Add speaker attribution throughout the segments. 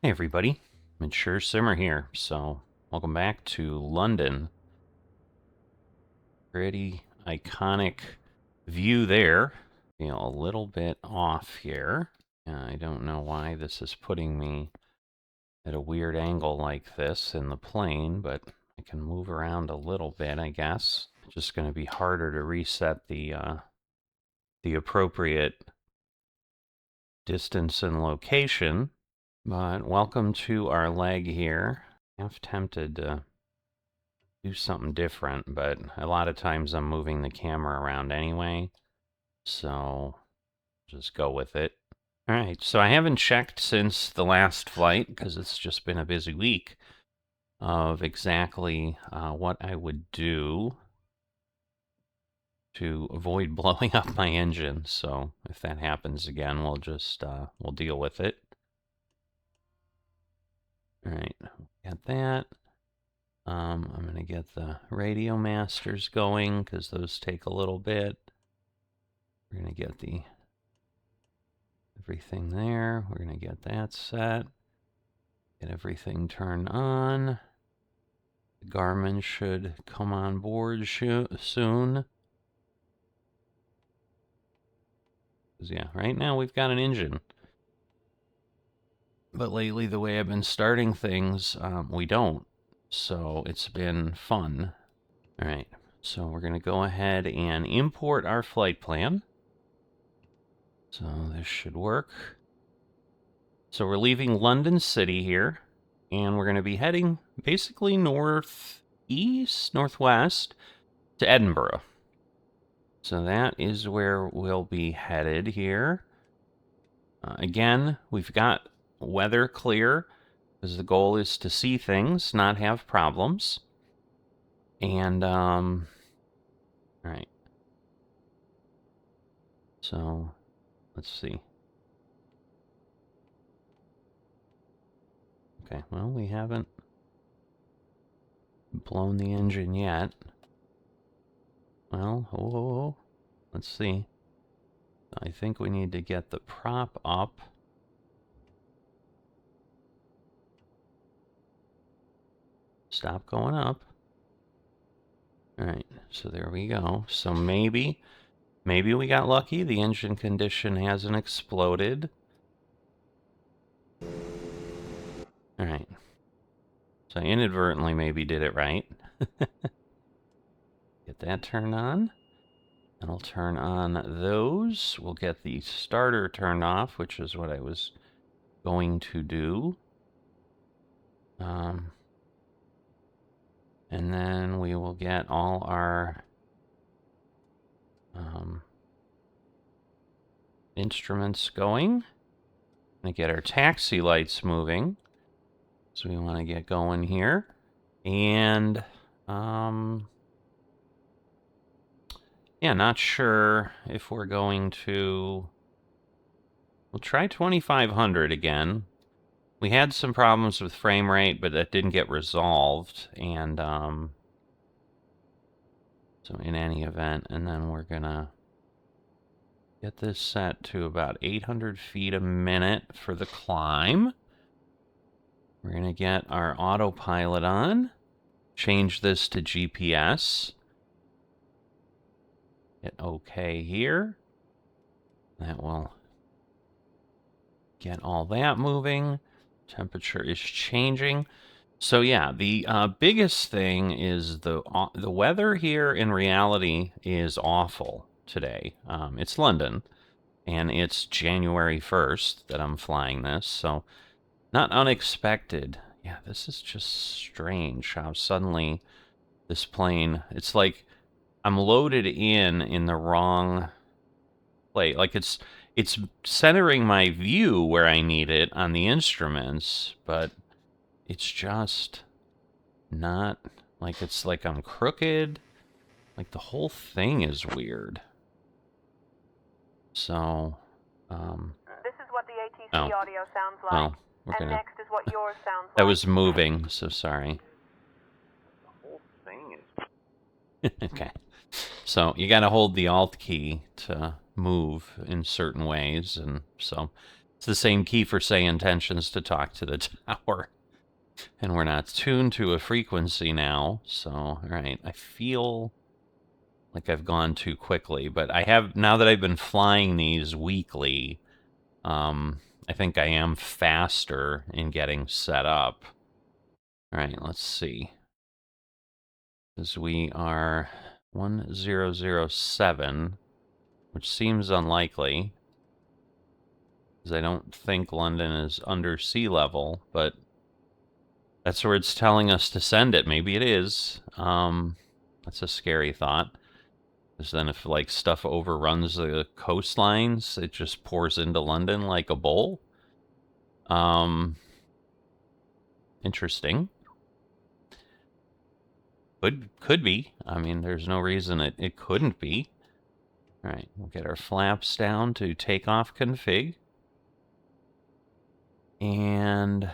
Speaker 1: Hey everybody, Msfs Simmer here. So, welcome back to London. Pretty iconic view there. Feel a little bit off here. I don't know why this is putting me at a weird angle like this in the plane, but I can move around a little bit, I guess. Just going to be harder to reset the appropriate distance and location. But welcome to our leg here. Half tempted to do something different, but a lot of times I'm moving the camera around anyway, so just go with it. All right, so I haven't checked since the last flight because it's just been a busy week of exactly what I would do to avoid blowing up my engine. So if that happens again, we'll just we'll deal with it. All right, got that. I'm going to get the radio masters going because those take a little bit. We're going to get everything there. We're going to get that set. Get everything turned on. The Garmin should come on board soon. Yeah, right now we've got an engine. But lately, the way I've been starting things, we don't. So it's been fun. All right, so we're going to go ahead and import our flight plan. So this should work. So we're leaving London City here, and we're going to be heading basically northwest to Edinburgh. So that is where we'll be headed here. Again, we've got weather clear, because the goal is to see things, not have problems. And, all right. So, let's see. Okay, well, we haven't blown the engine yet. Well, let's see. I think we need to get the prop up. Stop going up. All right, so there we go. So maybe we got lucky. The engine condition hasn't exploded. All right. So I inadvertently maybe did it right. Get that turned on. And I'll turn on those. We'll get the starter turned off, which is what I was going to do. And then we will get all our instruments going. Gonna get our taxi lights moving. So we want to get going here. And yeah, not sure if we're going to... We'll try 2500 again. We had some problems with frame rate, but that didn't get resolved. And so in any event, and then we're gonna get this set to about 800 feet a minute for the climb. We're gonna get our autopilot on. Change this to GPS. Hit OK here. That will get all that moving. Temperature is changing. So yeah, the biggest thing is the weather here in reality is awful today. It's London, and it's January 1st that I'm flying this, so not unexpected. Yeah, this is just strange how suddenly this plane, it's like I'm loaded in the wrong place. Like it's centering my view where I need it on the instruments, but it's just not, like, it's like I'm crooked. Like the whole thing is weird. So,
Speaker 2: this is what the ATC audio sounds like.
Speaker 1: Well,
Speaker 2: and next is what yours sounds like.
Speaker 1: That was moving, so sorry.
Speaker 2: The whole thing
Speaker 1: is... Okay. So you got to hold the Alt key to move in certain ways, and so It's the same key for SayIntentions to talk to the tower. And we're not tuned to a frequency now. So, all right, I feel like I've gone too quickly. But I have, now that I've been flying these weekly, I think I am faster in getting set up. All right, let's see. Because we are 1007, which seems unlikely. Because I don't think London is under sea level, but that's where it's telling us to send it. Maybe it is. That's a scary thought. Because then if, like, stuff overruns the coastlines, it just pours into London like a bowl. Interesting. Could be. I mean, there's no reason it couldn't be. All right, we'll get our flaps down to takeoff config. And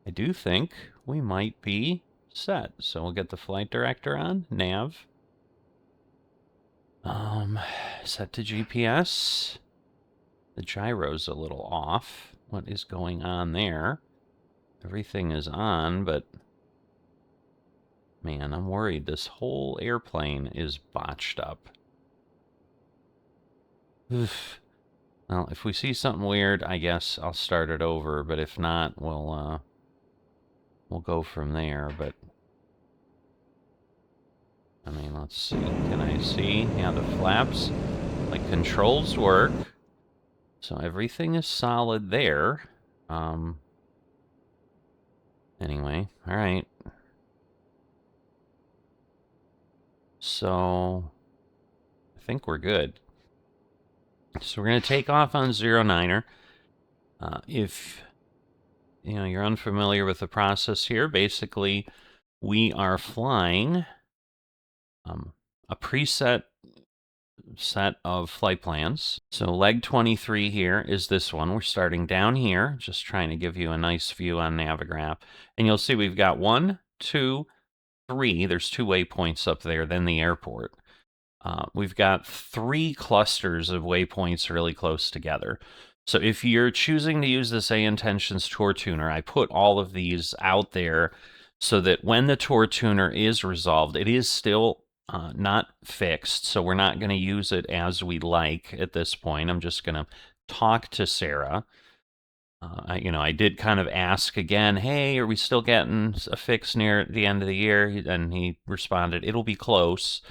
Speaker 1: I do think we might be set. So we'll get the flight director on, nav. Set to GPS. The gyro's a little off. What is going on there? Everything is on, but man, I'm worried this whole airplane is botched up. Oof. Well, if we see something weird, I guess I'll start it over, but if not, we'll go from there. But I mean, let's see. Can I see? Yeah, the flaps, like, controls work. So everything is solid there. Anyway, all right. So I think we're good. So we're going to take off on 09er. If you're unfamiliar with the process here, basically we are flying a preset set of flight plans. So leg 23 here is this one. We're starting down here, just trying to give you a nice view on Navigraph. And you'll see we've got 1, 2, 3. There's 2 waypoints up there, then the airport. We've got 3 clusters of waypoints really close together. So if you're choosing to use the SayIntentions Tour Tuner, I put all of these out there so that when the Tour Tuner is resolved, it is still not fixed, so we're not going to use it as we like at this point. I'm just going to talk to Sarah. I did kind of ask again, hey, are we still getting a fix near the end of the year? And he responded, it'll be close.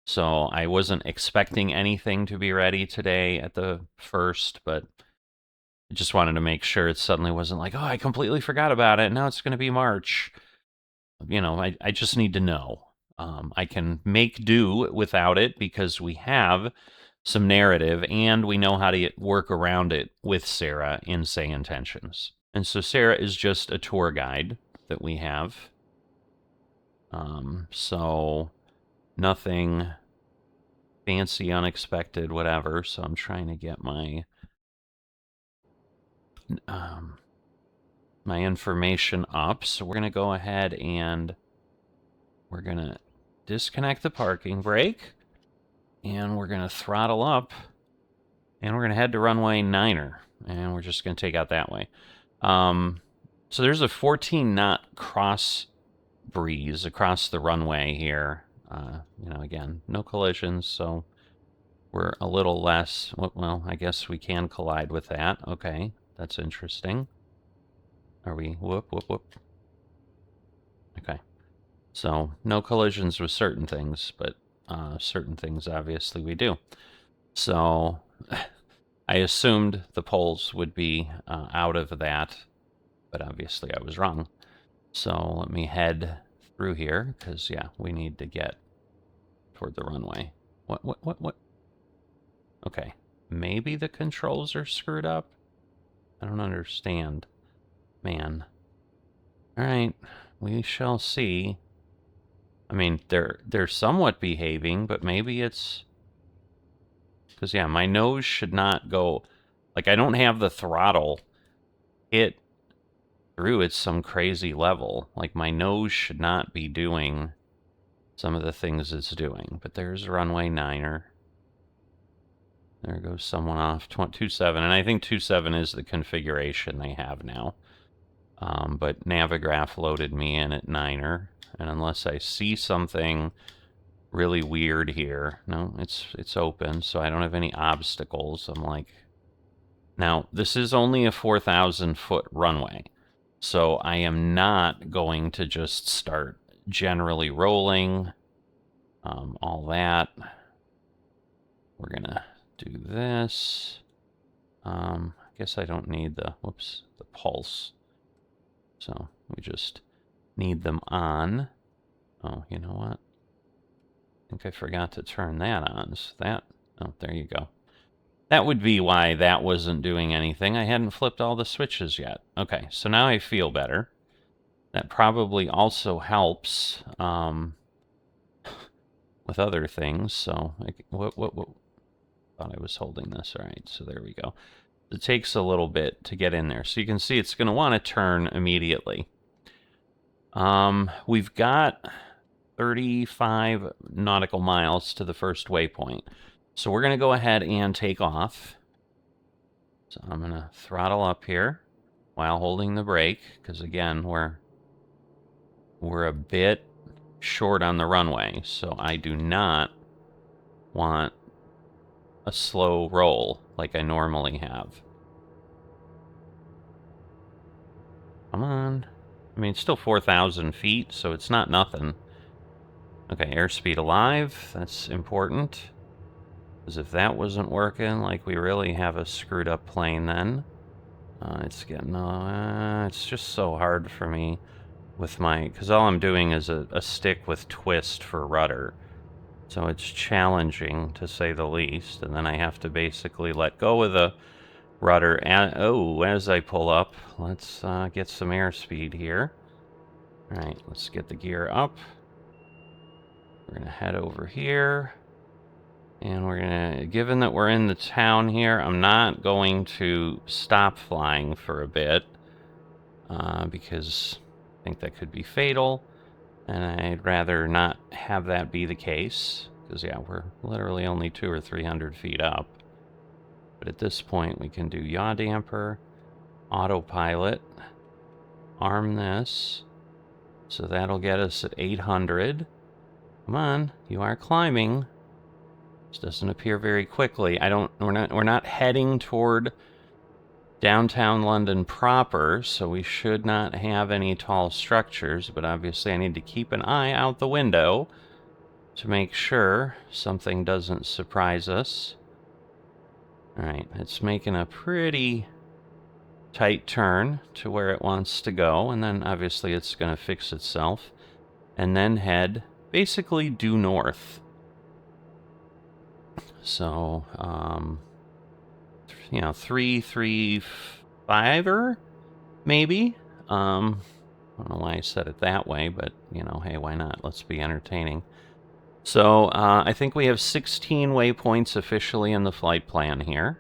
Speaker 1: So I wasn't expecting anything to be ready today at the first, but I just wanted to make sure it suddenly wasn't like, oh, I completely forgot about it. Now it's going to be March. I just need to know. I can make do without it because we have some narrative and we know how to work around it with Sarah in SayIntentions. And so Sarah is just a tour guide that we have. So nothing fancy, unexpected, whatever. So I'm trying to get my my information up. So we're going to go ahead and we're going to disconnect the parking brake. And we're going to throttle up. And we're going to head to runway 9er. And we're just going to take out that way. So there's a 14-knot cross breeze across the runway here. Again, no collisions, so we're a little less. Well, I guess we can collide with that. Okay, that's interesting. Are we? Whoop, whoop, whoop. Okay. So no collisions with certain things, but certain things obviously we do. So I assumed the poles would be out of that, but obviously I was wrong. So let me head through here, because, yeah, we need to get toward the runway. What? Okay. Maybe the controls are screwed up? I don't understand. Man. Alright. We shall see. I mean, they're somewhat behaving, but maybe it's... Because, yeah, my nose should not go... Like, I don't have the throttle hit through at some crazy level. Like, my nose should not be doing some of the things it's doing. But there's runway 9er. There goes someone off. 27, and I think 27 is the configuration they have now. But Navigraph loaded me in at 9er, and unless I see something really weird here, no, it's open, so I don't have any obstacles. I'm like, now this is only a 4,000-foot runway, so I am not going to just start generally rolling, all that. We're gonna do this. I guess I don't need the pulse. So we just need them on. Oh, you know what? I think I forgot to turn that on. So oh, there you go. That would be why that wasn't doing anything. I hadn't flipped all the switches yet. Okay, so now I feel better. That probably also helps with other things. So, what? Thought I was holding this. All right, so there we go. It takes a little bit to get in there. So you can see it's going to want to turn immediately. We've got 35 nautical miles to the first waypoint. So we're going to go ahead and take off. So I'm going to throttle up here while holding the brake, because again, we're a bit short on the runway, so I do not want a slow roll like I normally have. Come on. I mean, it's still 4,000 feet, so it's not nothing. Okay, airspeed alive. That's important. Because if that wasn't working, like, we really have a screwed up plane then. It's getting... it's just so hard for me with my... Because all I'm doing is a stick with twist for rudder. So it's challenging, to say the least. And then I have to basically let go of the rudder. As I pull up, let's get some airspeed here. All right, let's get the gear up. We're going to head over here. And we're going to, given that we're in the town here, I'm not going to stop flying for a bit. Because I think that could be fatal. And I'd rather not have that be the case. Because, yeah, we're literally only 200 or 300 feet up. But at this point, we can do yaw damper, autopilot, arm this. So that'll get us at 800. Come on, you are climbing. This doesn't appear very quickly. We're not heading toward downtown London proper, so we should not have any tall structures, but obviously I need to keep an eye out the window to make sure something doesn't surprise us. Alright, it's making a pretty tight turn to where it wants to go, and then obviously it's going to fix itself, and then head basically due north. So, 335er, maybe? I don't know why I said it that way, but, hey, why not? Let's be entertaining. So, I think we have 16 waypoints officially in the flight plan here.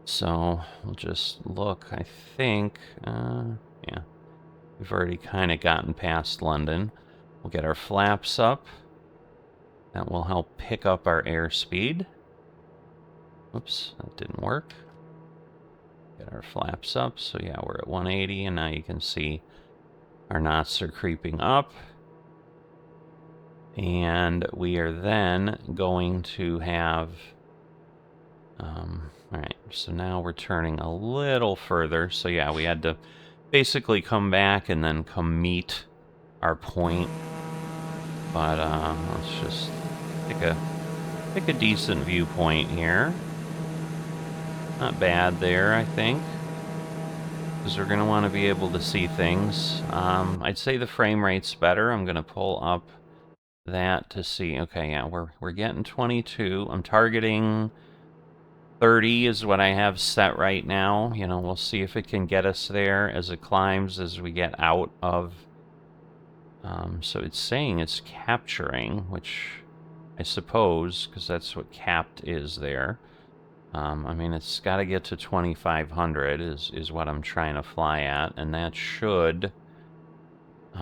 Speaker 1: So, we'll just look, I think, yeah, we've already kind of gotten past London. We'll get our flaps up. That will help pick up our airspeed. Oops, that didn't work. Get our flaps up. So yeah, we're at 180, and now you can see our knots are creeping up. And we are then going to have... Alright, so now we're turning a little further. So yeah, we had to basically come back and then come meet our point. But let's just pick a decent viewpoint here. Not bad there, I think. Because we're going to want to be able to see things. I'd say the frame rate's better. I'm going to pull up that to see. Okay, yeah, we're getting 22. I'm targeting 30 is what I have set right now. We'll see if it can get us there as it climbs, as we get out of... so it's saying it's capturing, which I suppose, because that's what capped is there. I mean, it's got to get to 2,500 is what I'm trying to fly at, and that should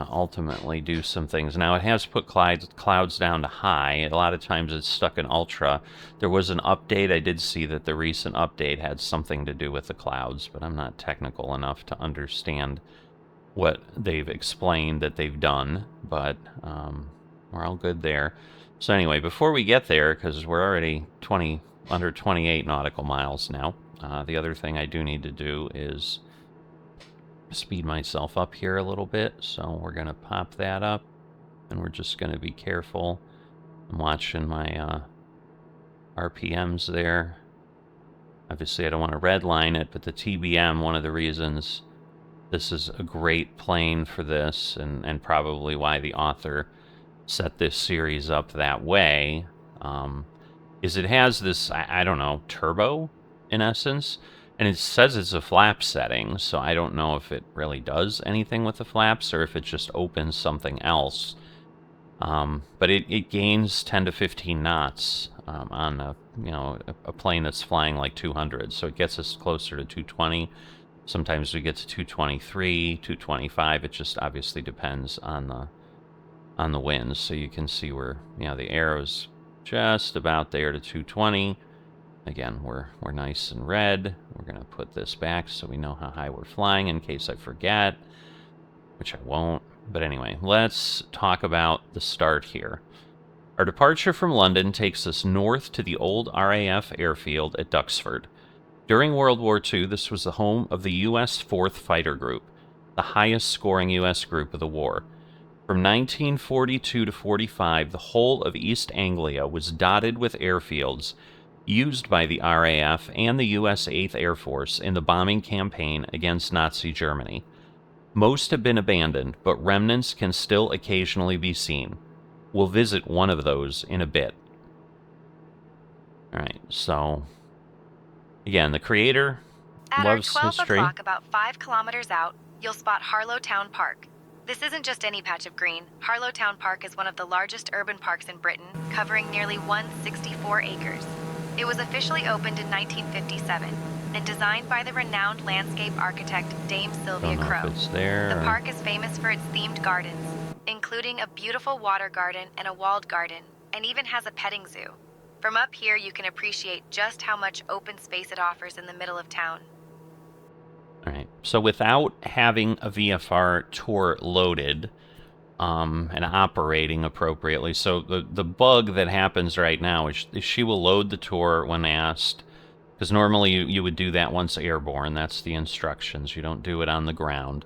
Speaker 1: ultimately do some things. Now, it has put clouds down to high. A lot of times it's stuck in ultra. There was an update. I did see that the recent update had something to do with the clouds, but I'm not technical enough to understand what they've explained that they've done, but we're all good there. So anyway, before we get there, because we're already under 28 nautical miles now, the other thing I do need to do is speed myself up here a little bit. So we're going to pop that up, and we're just going to be careful. I'm watching my RPMs there. Obviously, I don't want to redline it, but the TBM, one of the reasons this is a great plane for this, and probably why the author set this series up that way, is it has this, I don't know, turbo, in essence, and it says it's a flap setting, so I don't know if it really does anything with the flaps, or if it just opens something else. But it gains 10 to 15 knots on a plane that's flying like 200, so it gets us closer to 220. Sometimes we get to 223, 225. It just obviously depends on the winds. So you can see where the arrow's just about there to 220. Again, we're nice and red. We're gonna put this back so we know how high we're flying in case I forget, which I won't. But anyway, let's talk about the start here. Our departure from London takes us north to the old RAF airfield at Duxford. During World War II, this was the home of the U.S. 4th Fighter Group, the highest-scoring U.S. group of the war. From 1942 to 45, the whole of East Anglia was dotted with airfields used by the RAF and the U.S. 8th Air Force in the bombing campaign against Nazi Germany. Most have been abandoned, but remnants can still occasionally be seen. We'll visit one of those in a bit. All right, so again, the creator loves history.
Speaker 3: At our 12 o'clock, about 5 kilometers out, you'll spot Harlow Town Park. This isn't just any patch of green. Harlow Town Park is one of the largest urban parks in Britain, covering nearly 164 acres. It was officially opened in 1957 and designed by the renowned landscape architect Dame Sylvia Crowe. The park is famous for its themed gardens, including a beautiful water garden and a walled garden, and even has a petting zoo. From up here, you can appreciate just how much open space it offers in the middle of town.
Speaker 1: All right, so without having a VFR tour loaded and operating appropriately, so the bug that happens right now is she will load the tour when asked, because normally you would do that once airborne. That's the instructions. You don't do it on the ground.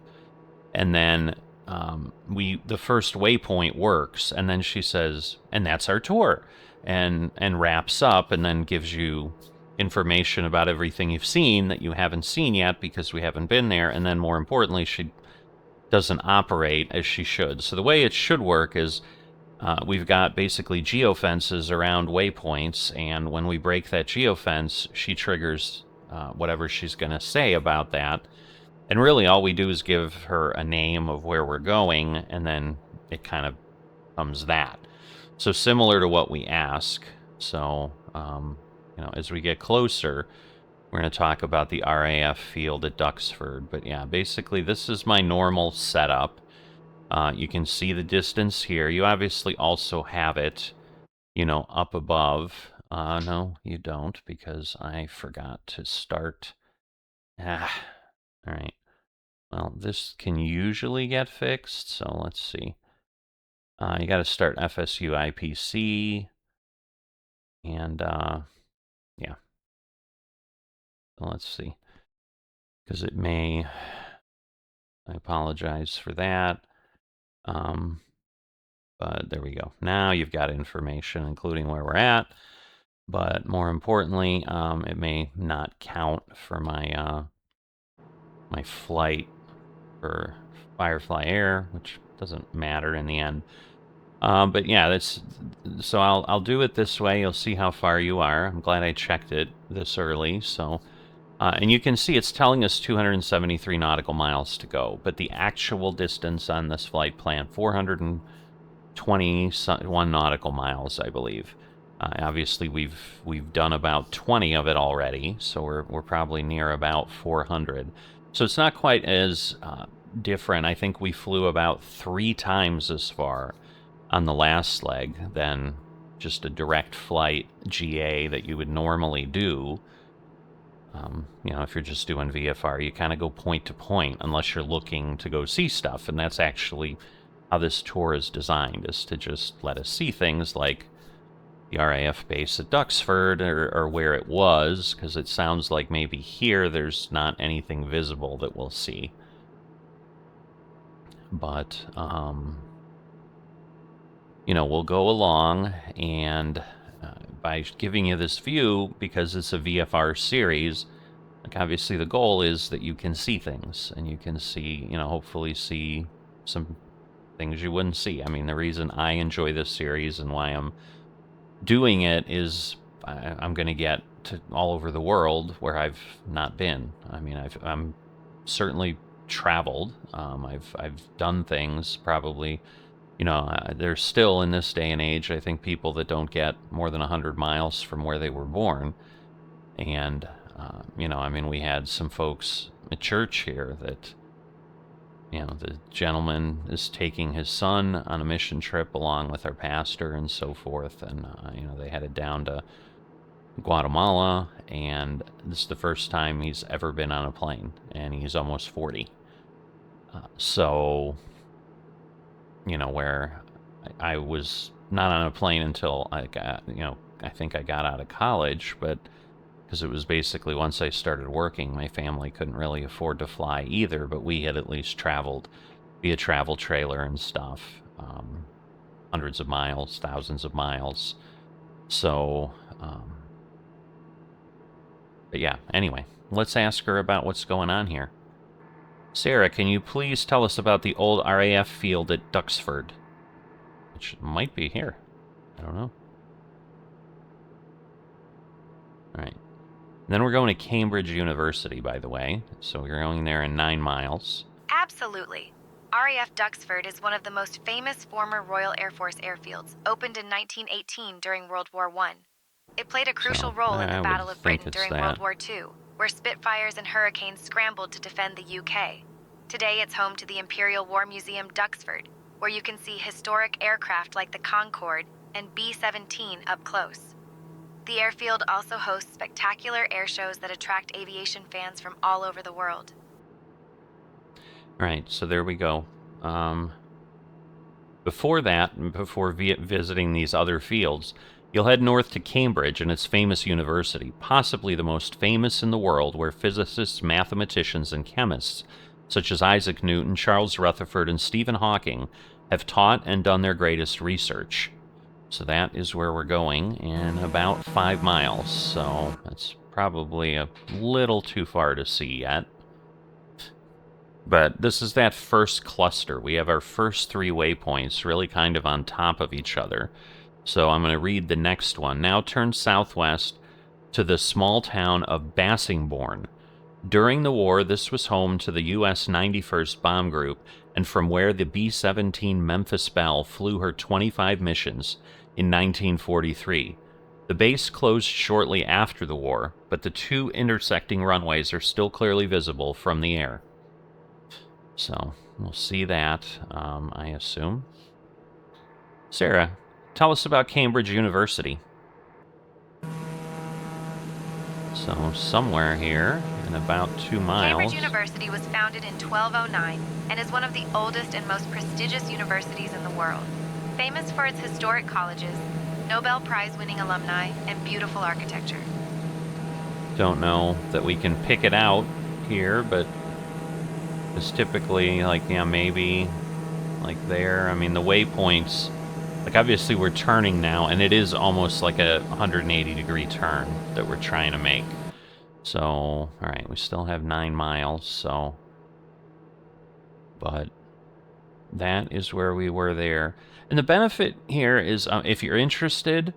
Speaker 1: And then the first waypoint works, and then she says, and that's our tour. And wraps up and then gives you information about everything you've seen that you haven't seen yet because we haven't been there. And then more importantly, she doesn't operate as she should. So the way it should work is we've got basically geofences around waypoints, and when we break that geofence, she triggers whatever she's going to say about that. And really all we do is give her a name of where we're going, and then it kind of becomes that. So similar to what we ask. So, as we get closer, we're going to talk about the RAF field at Duxford. But yeah, basically this is my normal setup. You can see the distance here. You obviously also have it, up above. No, you don't, because I forgot to start. All right. Well, this can usually get fixed, so let's see. You got to start FSU IPC, and yeah. So let's see, because it may. I apologize for that. But there we go. Now you've got information, including where we're at. But more importantly, it may not count for my my flight for Firefly Air, which doesn't matter in the end. But yeah, so I'll do it this way. You'll see how far you are. I'm glad I checked it this early. So, and you can see it's telling us 273 nautical miles to go, but the actual distance on this flight plan, 421 nautical miles, I believe. Obviously, we've done about 20 of it already, so we're probably near about 400. So it's not quite as different. I think we flew about 3 times as far on the last leg than just a direct flight GA that you would normally do. If you're just doing VFR, you kind of go point to point unless you're looking to go see stuff, and that's actually how this tour is designed, is to just let us see things like the RAF base at Duxford, or where it was, because it sounds like maybe here there's not anything visible that we'll see. But, we'll go along, and by giving you this view, because it's a VFR series, like obviously the goal is that you can see things, and you can see, hopefully see some things you wouldn't see. I mean, the reason I enjoy this series and why I'm doing it is I'm going to get to all over the world where I've not been. I mean, I'm certainly traveled. I've done things probably. There's still, in this day and age, I think, people that don't get more than 100 miles from where they were born. And, we had some folks at church here that, the gentleman is taking his son on a mission trip along with our pastor and so forth. And, they headed down to Guatemala, and this is the first time he's ever been on a plane, and he's almost 40. So, where I was not on a plane until I think I got out of college, but because it was basically once I started working, my family couldn't really afford to fly either, but we had at least traveled via travel trailer and stuff, hundreds of miles, thousands of miles. So, but yeah, anyway, let's ask her about what's going on here. Sarah, can you please tell us about the old RAF field at Duxford? Which might be here. I don't know. All right. Then we're going to Cambridge University, by the way. So we're going there in 9 miles.
Speaker 3: Absolutely. RAF Duxford is one of the most famous former Royal Air Force airfields, opened in 1918 during World War I. It played a crucial role in the Battle of Britain during World War II, where Spitfires and Hurricanes scrambled to defend the UK. Today it's home to the Imperial War Museum Duxford, where you can see historic aircraft like the Concorde and B-17 up close. The airfield also hosts spectacular air shows that attract aviation fans from all over the world.
Speaker 1: All right, so there we go. Before that, before visiting these other fields, you'll head north to Cambridge and its famous university, possibly the most famous in the world, where physicists, mathematicians, and chemists such as Isaac Newton, Charles Rutherford, and Stephen Hawking have taught and done their greatest research. So that is where we're going in about 5 miles, so that's probably a little too far to see yet. But this is that first cluster. We have our first 3 waypoints really kind of on top of each other. So I'm going to read the next one. Now turn southwest to the small town of Bassingbourn. During the war, this was home to the U.S. 91st Bomb Group, and from where the B-17 Msfs Belle flew her 25 missions in 1943. The base closed shortly after the war, but the 2 intersecting runways are still clearly visible from the air. So, we'll see that, I assume. Sarah, tell us about Cambridge University. So, somewhere here, in about 2 miles.
Speaker 3: Cambridge University was founded in 1209 and is one of the oldest and most prestigious universities in the world. Famous for its historic colleges, Nobel Prize-winning alumni, and beautiful architecture.
Speaker 1: Don't know that we can pick it out here, but it's typically maybe like there. I mean, the waypoints, obviously we're turning now, and it is almost like a 180-degree turn that we're trying to make. So, all right, we still have 9 miles, so, but that is where we were there. And the benefit here is, if you're interested,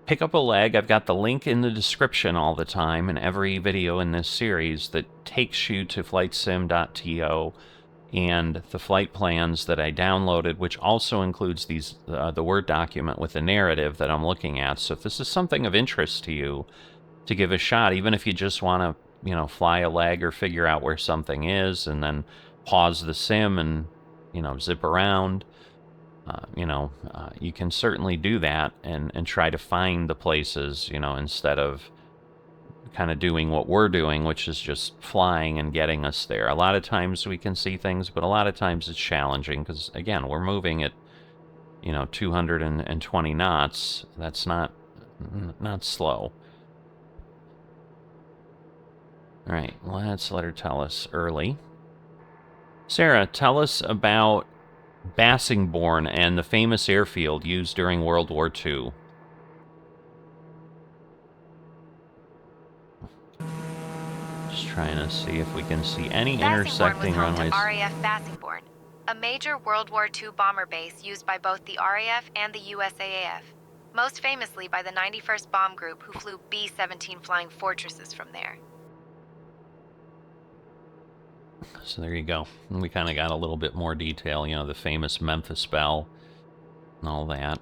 Speaker 1: pick up a leg. I've got the link in the description all the time in every video in this series that takes you to flightsim.to and the flight plans that I downloaded, which also includes these the Word document with the narrative that I'm looking at. So if this is something of interest to you, to give a shot, even if you just want to, fly a leg or figure out where something is and then pause the sim and, zip around. You can certainly do that and try to find the places, instead of kind of doing what we're doing, which is just flying and getting us there. A lot of times we can see things, but a lot of times it's challenging because, again, we're moving at, 220 knots. That's not slow. All right, let's let her tell us early. Sarah, tell us about Bassingbourn and the famous airfield used during World War II. Just trying to see if we can see any intersecting runways.
Speaker 3: Bassingbourn was home to RAF Bassingbourn, a major World War II bomber base used by both the RAF and the USAAF, most famously by the 91st Bomb Group, who flew B-17 Flying Fortresses from there.
Speaker 1: So there you go. We kind of got a little bit more detail, the famous Memphis Belle and all that.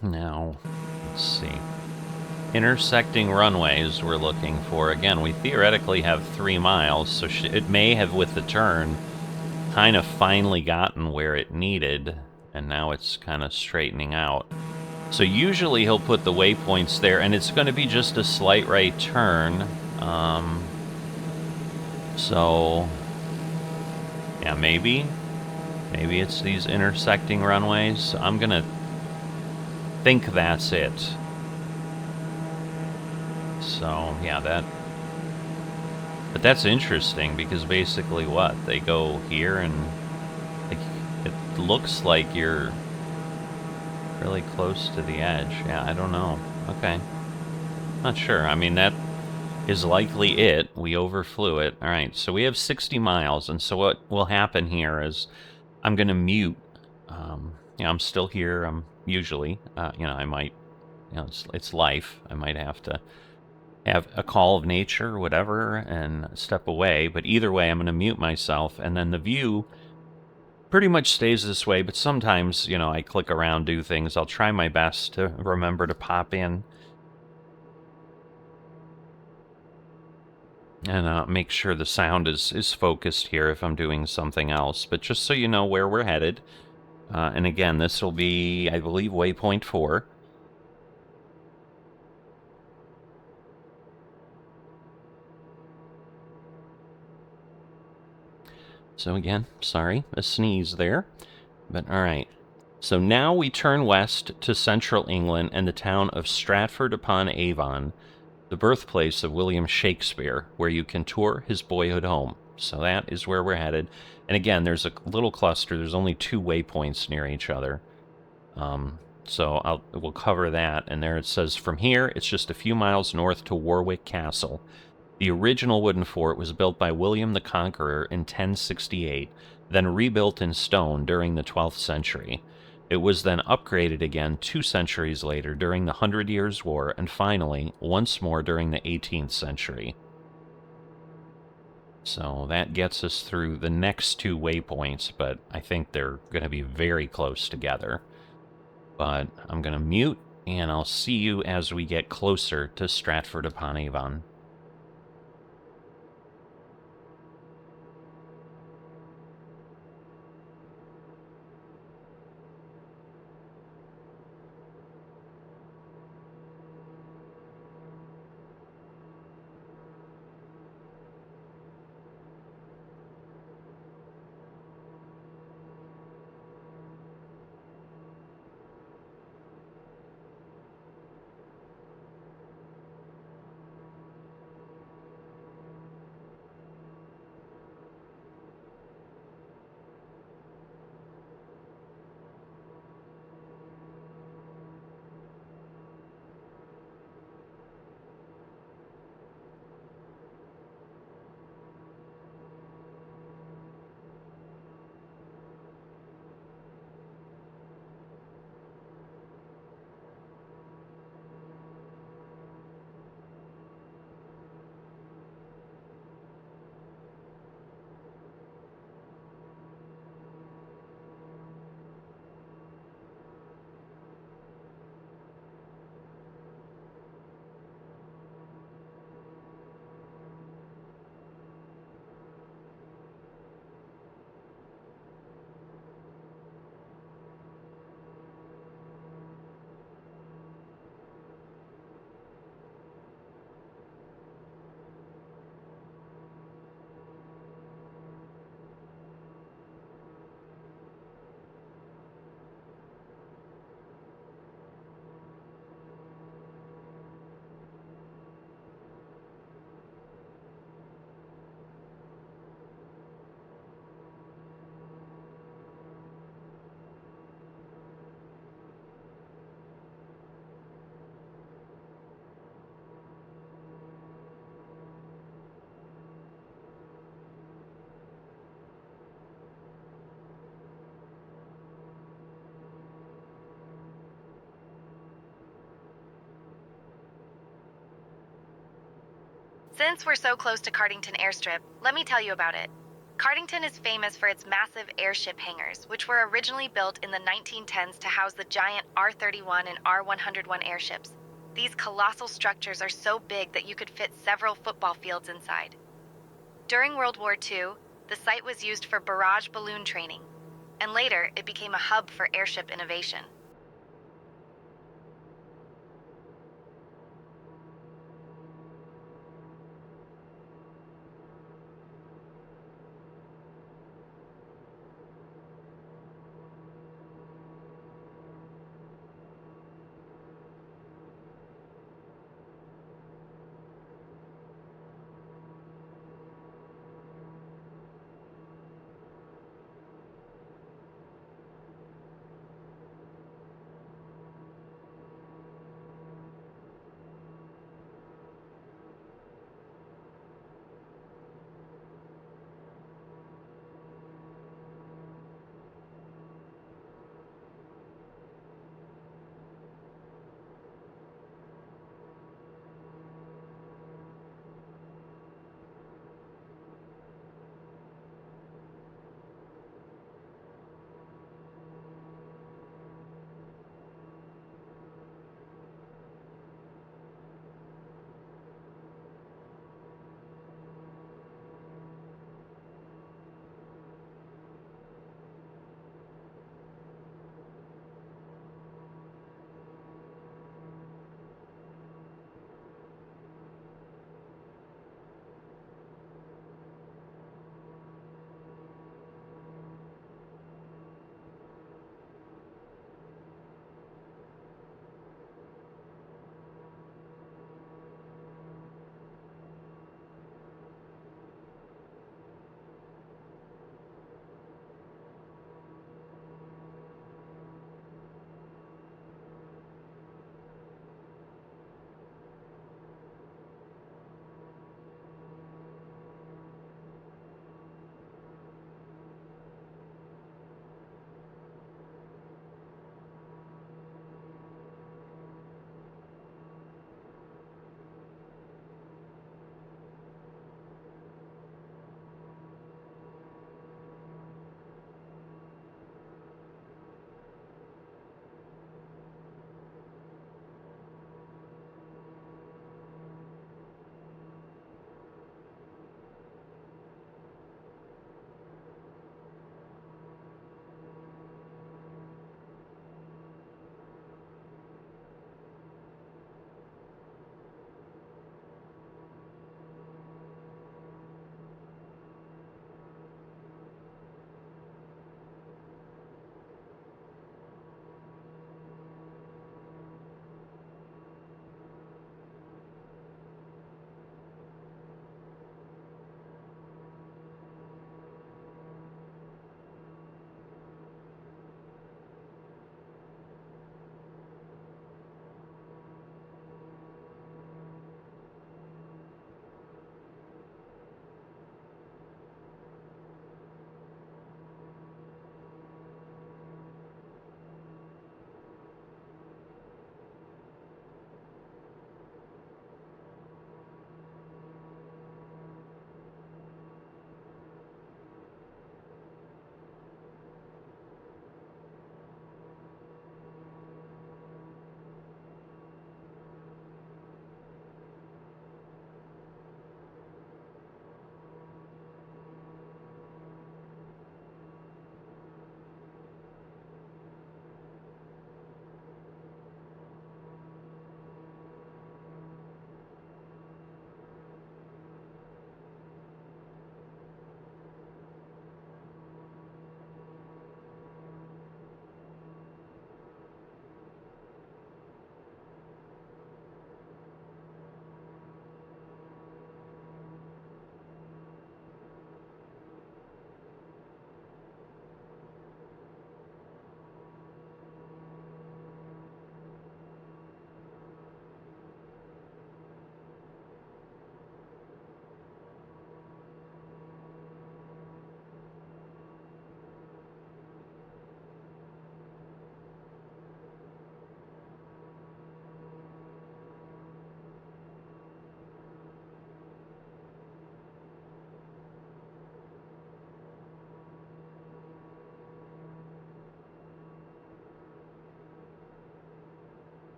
Speaker 1: Now, let's see. Intersecting runways we're looking for. Again, we theoretically have 3 miles, so it may have, with the turn, kind of finally gotten where it needed, and now it's kind of straightening out. So usually he'll put the waypoints there, and it's going to be just a slight right turn. So, yeah, maybe it's these intersecting runways. I'm going to think that's it. So, yeah, but that's interesting, because basically what? They go here and it looks like you're really close to the edge. Yeah, I don't know. Okay. Not sure. I mean, that is likely it. We overflew it. All right, so we have 60 miles, and so what will happen here is I'm going to mute. I'm still here. I'm usually, I might, it's life. I might have to have a call of nature or whatever and step away, but either way, I'm going to mute myself, and then the view pretty much stays this way, but sometimes, I click around, do things. I'll try my best to remember to pop in and make sure the sound is focused here if I'm doing something else. But just so you know where we're headed, and again, this will be, I believe, waypoint 4. So again, sorry, a sneeze there. But all right. So now we turn west to central England and the town of Stratford upon Avon, the birthplace of William Shakespeare, where you can tour his boyhood home. So that is where we're headed. And again, there's a little cluster. There's only 2 waypoints near each other. So we'll cover that. And there it says, from here, it's just a few miles north to Warwick Castle. The original wooden fort was built by William the Conqueror in 1068, then rebuilt in stone during the 12th century. It was then upgraded again 2 centuries later during the 100 Years' War, and finally, once more during the 18th century. So that gets us through the next 2 waypoints, but I think they're going to be very close together. But I'm going to mute, and I'll see you as we get closer to Stratford upon Avon.
Speaker 3: Since we're so close to Cardington Airstrip, let me tell you about it. Cardington is famous for its massive airship hangars, which were originally built in the 1910s to house the giant R-31 and R-101 airships. These colossal structures are so big that you could fit several football fields inside. During World War II, the site was used for barrage balloon training, and later it became a hub for airship innovation.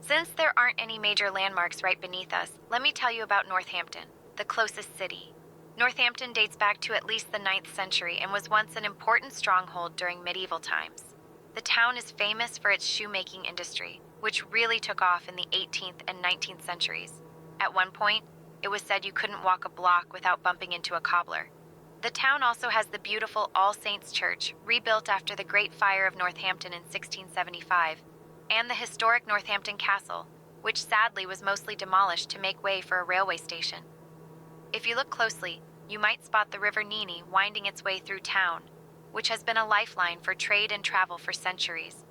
Speaker 3: Since there aren't any major landmarks right beneath us, let me tell you about Northampton, the closest city. Northampton dates back to at least the 9th century and was once an important stronghold during medieval times. The town is famous for its shoemaking industry, which really took off in the 18th and 19th centuries. At one point, it was said you couldn't walk a block without bumping into a cobbler. The town also has the beautiful All Saints Church, rebuilt after the Great Fire of Northampton in 1675, and the historic Northampton Castle, which sadly was mostly demolished to make way for a railway station. If you look closely, you might spot the River Nene winding its way through town, which has been a lifeline for trade and travel for centuries.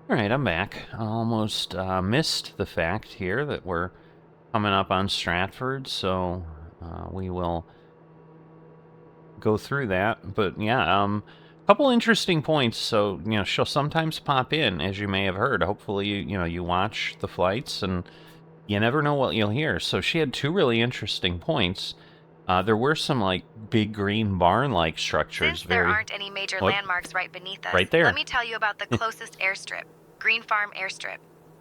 Speaker 1: All right, I'm back. I almost missed the fact here that we're coming up on Stratford, so we will go through that. But yeah, couple interesting points. So, she'll sometimes pop in, as you may have heard. Hopefully, you watch the flights, and you never know what you'll hear. So she had two really interesting points. There were some, like, big green barn-like structures.
Speaker 3: Since there aren't any major landmarks right beneath us,
Speaker 1: right there.
Speaker 3: let me tell you about the closest airstrip, Green Farm Airstrip.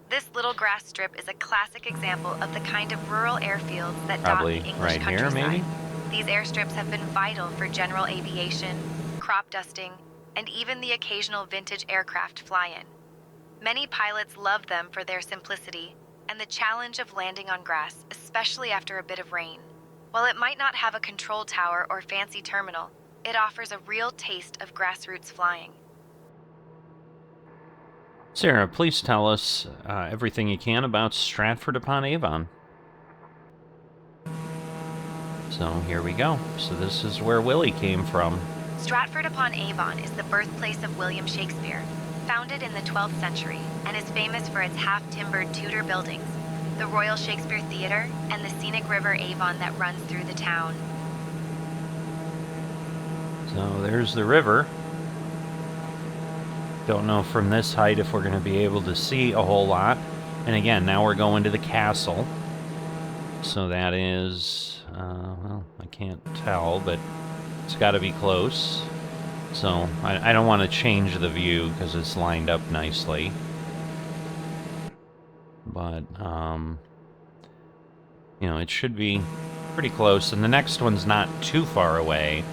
Speaker 3: This little grass strip is a classic example of the kind of rural airfields that dot the English
Speaker 1: right
Speaker 3: countryside.
Speaker 1: here, maybe?
Speaker 3: These airstrips have been vital for general aviation, crop dusting, and even the occasional vintage aircraft fly-in. Many pilots love them for their simplicity and the challenge of landing on grass, especially after a bit of rain. While it might not have a control tower or fancy terminal, it offers a real taste of grassroots flying.
Speaker 1: Sarah, please tell us everything you can about Stratford upon Avon. So here we go. So this is where Willie came from.
Speaker 3: Stratford upon Avon is the birthplace of William Shakespeare, founded in the 12th century, and is famous for its half-timbered Tudor buildings, the Royal Shakespeare Theatre, and the scenic river Avon that runs through the town.
Speaker 1: So there's the river. Don't know from this height if we're going to be able to see a whole lot. And again, now we're going to the castle. So that is, well, I can't tell, but it's got to be close. So I don't want to change the view because it's lined up nicely. But, it should be pretty close. And the next one's not too far away,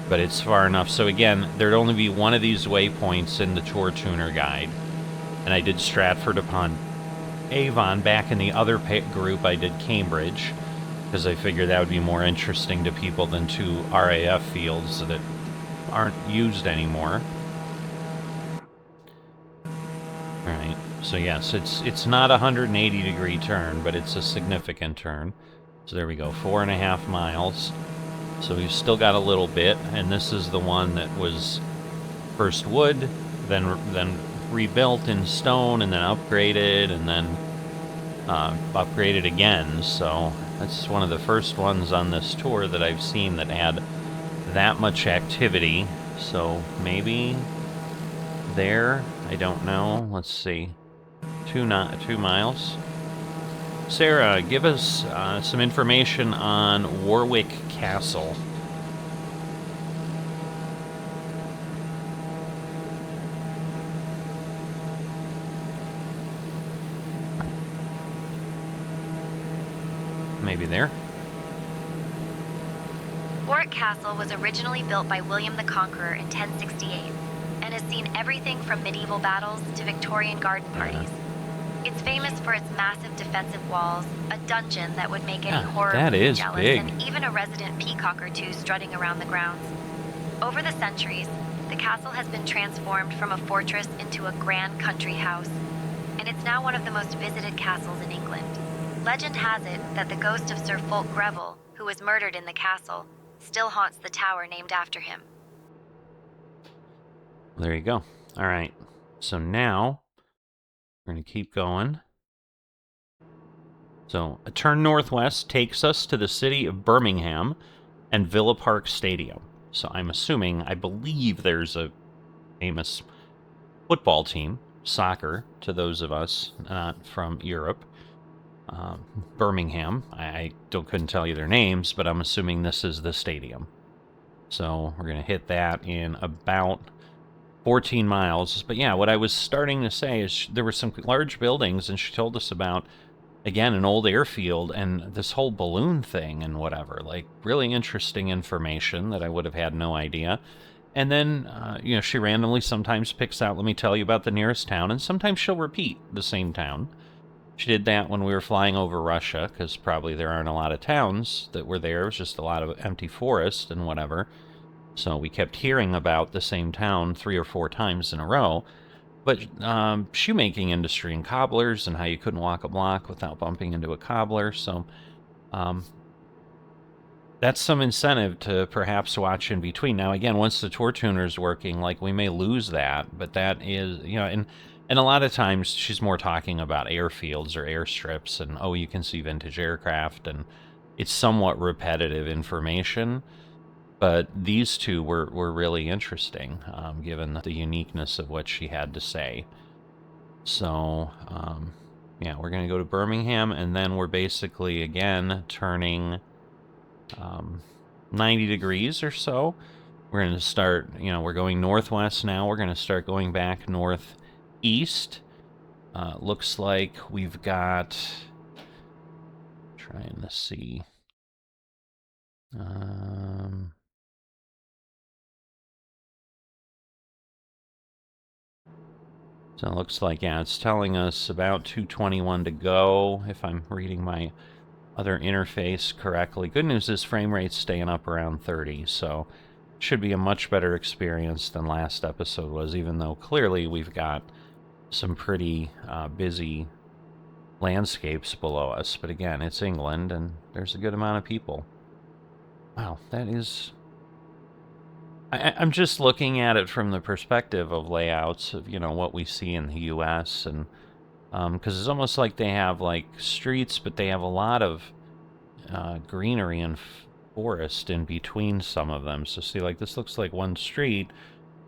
Speaker 1: but it's far enough. So again, there'd only be one of these waypoints in the Tour Tuner Guide. And I did Stratford upon Avon. Back in the other group, I did Cambridge, because I figured that would be more interesting to people than two RAF fields that aren't used anymore. Alright, so yes, it's not a 180-degree turn, but it's a significant turn. So there we go, 4.5 miles. So we've still got a little bit, and this is the one that was first wood, then rebuilt in stone, and then upgraded, and then upgraded again. So that's one of the first ones on this tour that I've seen that had that much activity. So maybe there, I don't know. Let's see, 2 miles. Sarah, give us some information on Warwick Castle. Maybe there.
Speaker 3: Warwick Castle was originally built by William the Conqueror in 1068 and has seen everything from medieval battles to Victorian garden parties. It's famous for its massive defensive walls, a dungeon that would make any horror movie jealous,
Speaker 1: big.
Speaker 3: and even a resident peacock or two strutting around the grounds. Over the centuries, the castle has been transformed from a fortress into a grand country house, and it's now one of the most visited castles in England. Legend has it that the ghost of Sir Fulk Greville, who was murdered in the castle, still haunts the tower named after him.
Speaker 1: There you go. All right. So now we're going to keep going. So a turn northwest takes us to the city of Birmingham and Villa Park Stadium. So I believe there's a famous football team, soccer, to those of us not from Europe. Birmingham. I couldn't tell you their names, but I'm assuming this is the stadium. So we're going to hit that in about 14 miles. But yeah, what I was starting to say is there were some large buildings, and she told us about, again, an old airfield and this whole balloon thing and whatever. Like, really interesting information that I would have had no idea. And then, she randomly sometimes picks out, let me tell you about the nearest town, and sometimes she'll repeat the same town. She did that when we were flying over Russia, because probably there aren't a lot of towns that were there. It was just a lot of empty forest and whatever. So we kept hearing about the same town 3 or 4 times in a row. But shoemaking industry and cobblers, and how you couldn't walk a block without bumping into a cobbler. So that's some incentive to perhaps watch in between. Now, again, once the tour tuner's working, like, we may lose that. But that is, and a lot of times she's more talking about airfields or airstrips and, you can see vintage aircraft, and it's somewhat repetitive information. But these two were really interesting, given the uniqueness of what she had to say. So, yeah, we're going to go to Birmingham, and then we're basically, again, turning 90 degrees or so. We're going to start, we're going northwest now. We're going to start going back northeast. Looks like we've got, trying to see. So it looks like, yeah, it's telling us about 221 to go, if I'm reading my other interface correctly. Good news is frame rate's staying up around 30, so should be a much better experience than last episode was, even though clearly we've got some pretty busy landscapes below us. But again, it's England, and there's a good amount of people. Wow, that is... I'm just looking at it from the perspective of layouts of, what we see in the U.S., and because it's almost like they have, like, streets, but they have a lot of greenery and forest in between some of them. So see, like, this looks like one street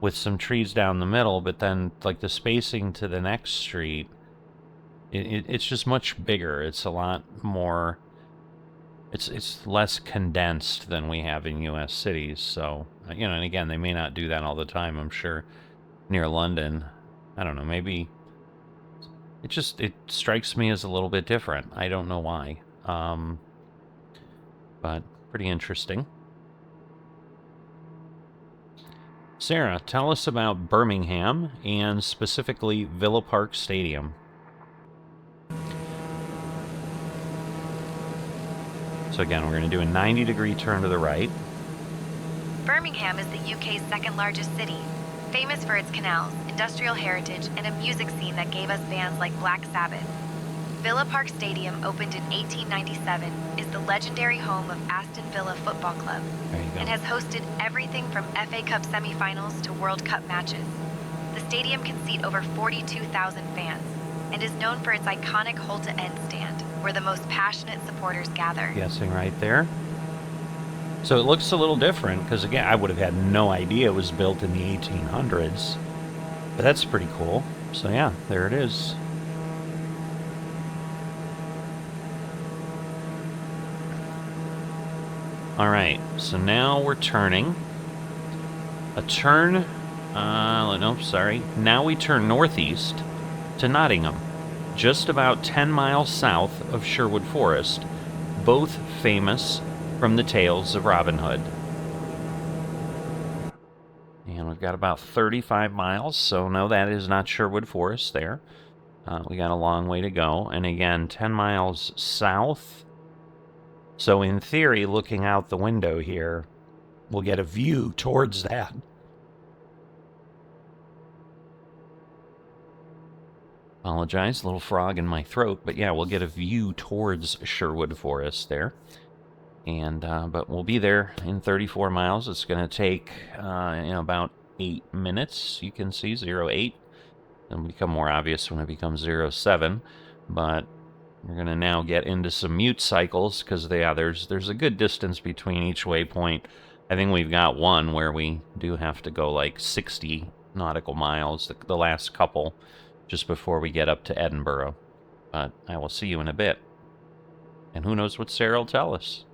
Speaker 1: with some trees down the middle, but then, like, the spacing to the next street, it's just much bigger. It's a lot more... It's less condensed than we have in U.S. cities, so, and again, they may not do that all the time, I'm sure, near London. I don't know, maybe... It strikes me as a little bit different. I don't know why. But pretty interesting. Sarah, tell us about Birmingham, and specifically Villa Park Stadium. So again, we're going to do a 90-degree turn to the right.
Speaker 3: Birmingham is the UK's second largest city, famous for its canals, industrial heritage, and a music scene that gave us bands like Black Sabbath. Villa Park Stadium, opened in 1897, is the legendary home of Aston Villa Football Club and has hosted everything from FA Cup semi-finals to World Cup matches. The stadium can seat over 42,000 fans and is known for its iconic hole-to-end stand, where the most passionate supporters gather.
Speaker 1: Guessing right there. So it looks a little different, because again, I would have had no idea it was built in the 1800s. But that's pretty cool. So yeah, there it is. Alright, so now we're turning. Now we turn northeast to Nottingham, just about 10 miles south of Sherwood Forest, both famous from the tales of Robin Hood. And we've got about 35 miles, so no, that is not Sherwood Forest there. We got a long way to go, and again, 10 miles south. So in theory, looking out the window here, we'll get a view towards that. Apologize, little frog in my throat, but yeah, we'll get a view towards Sherwood Forest there. And but we'll be there in 34 miles. It's going to take about 8 minutes. You can see 08. It'll become more obvious when it becomes 07. But we're going to now get into some mute cycles, because there's a good distance between each waypoint. I think we've got one where we do have to go like 60 nautical miles, the last couple, just before we get up to Edinburgh. But I will see you in a bit. And who knows what Sarah will tell us.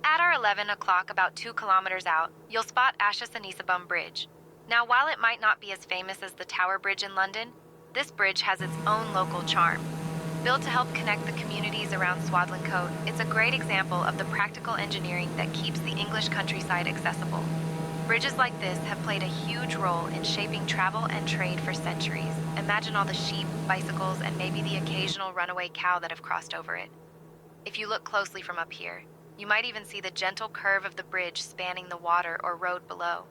Speaker 3: At our 11 o'clock, about 2 kilometers out, you'll spot Ashas-an-Isabum Bridge. Now, while it might not be as famous as the Tower Bridge in London, this bridge has its own local charm. Built to help connect the communities around Swadlincote, it's a great example of the practical engineering that keeps the English countryside accessible. Bridges like this have played a huge role in shaping travel and trade for centuries. Imagine all the sheep, bicycles, and maybe the occasional runaway cow that have crossed over it. If you look closely from up here, you might even see the gentle curve of the bridge spanning the water or road below.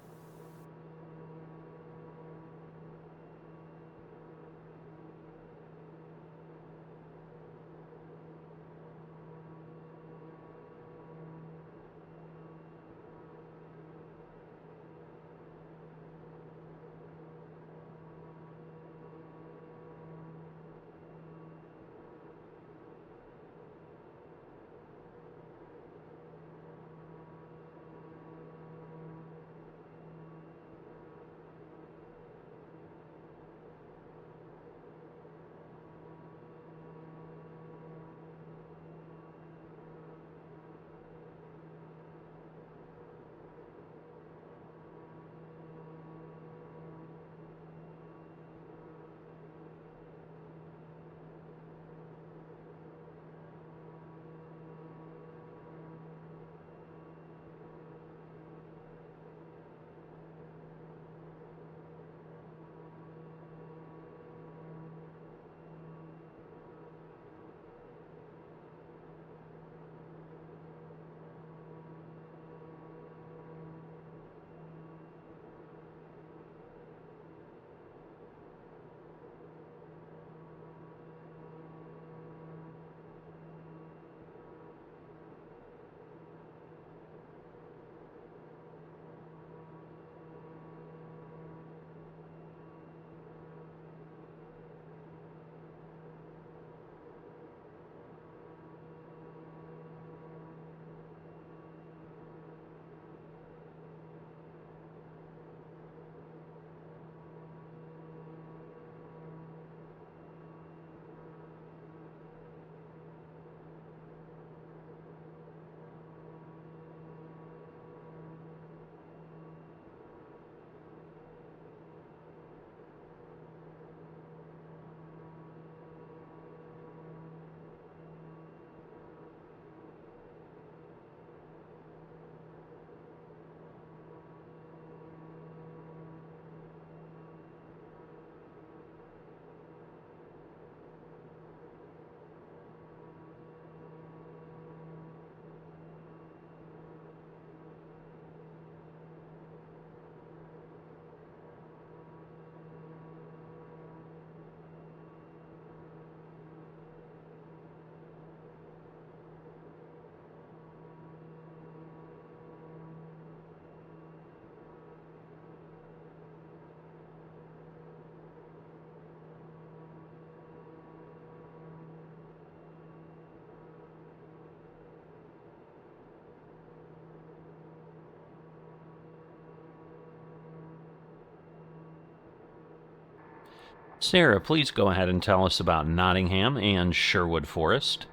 Speaker 1: Sarah, please go ahead and tell us about Nottingham and Sherwood Forest.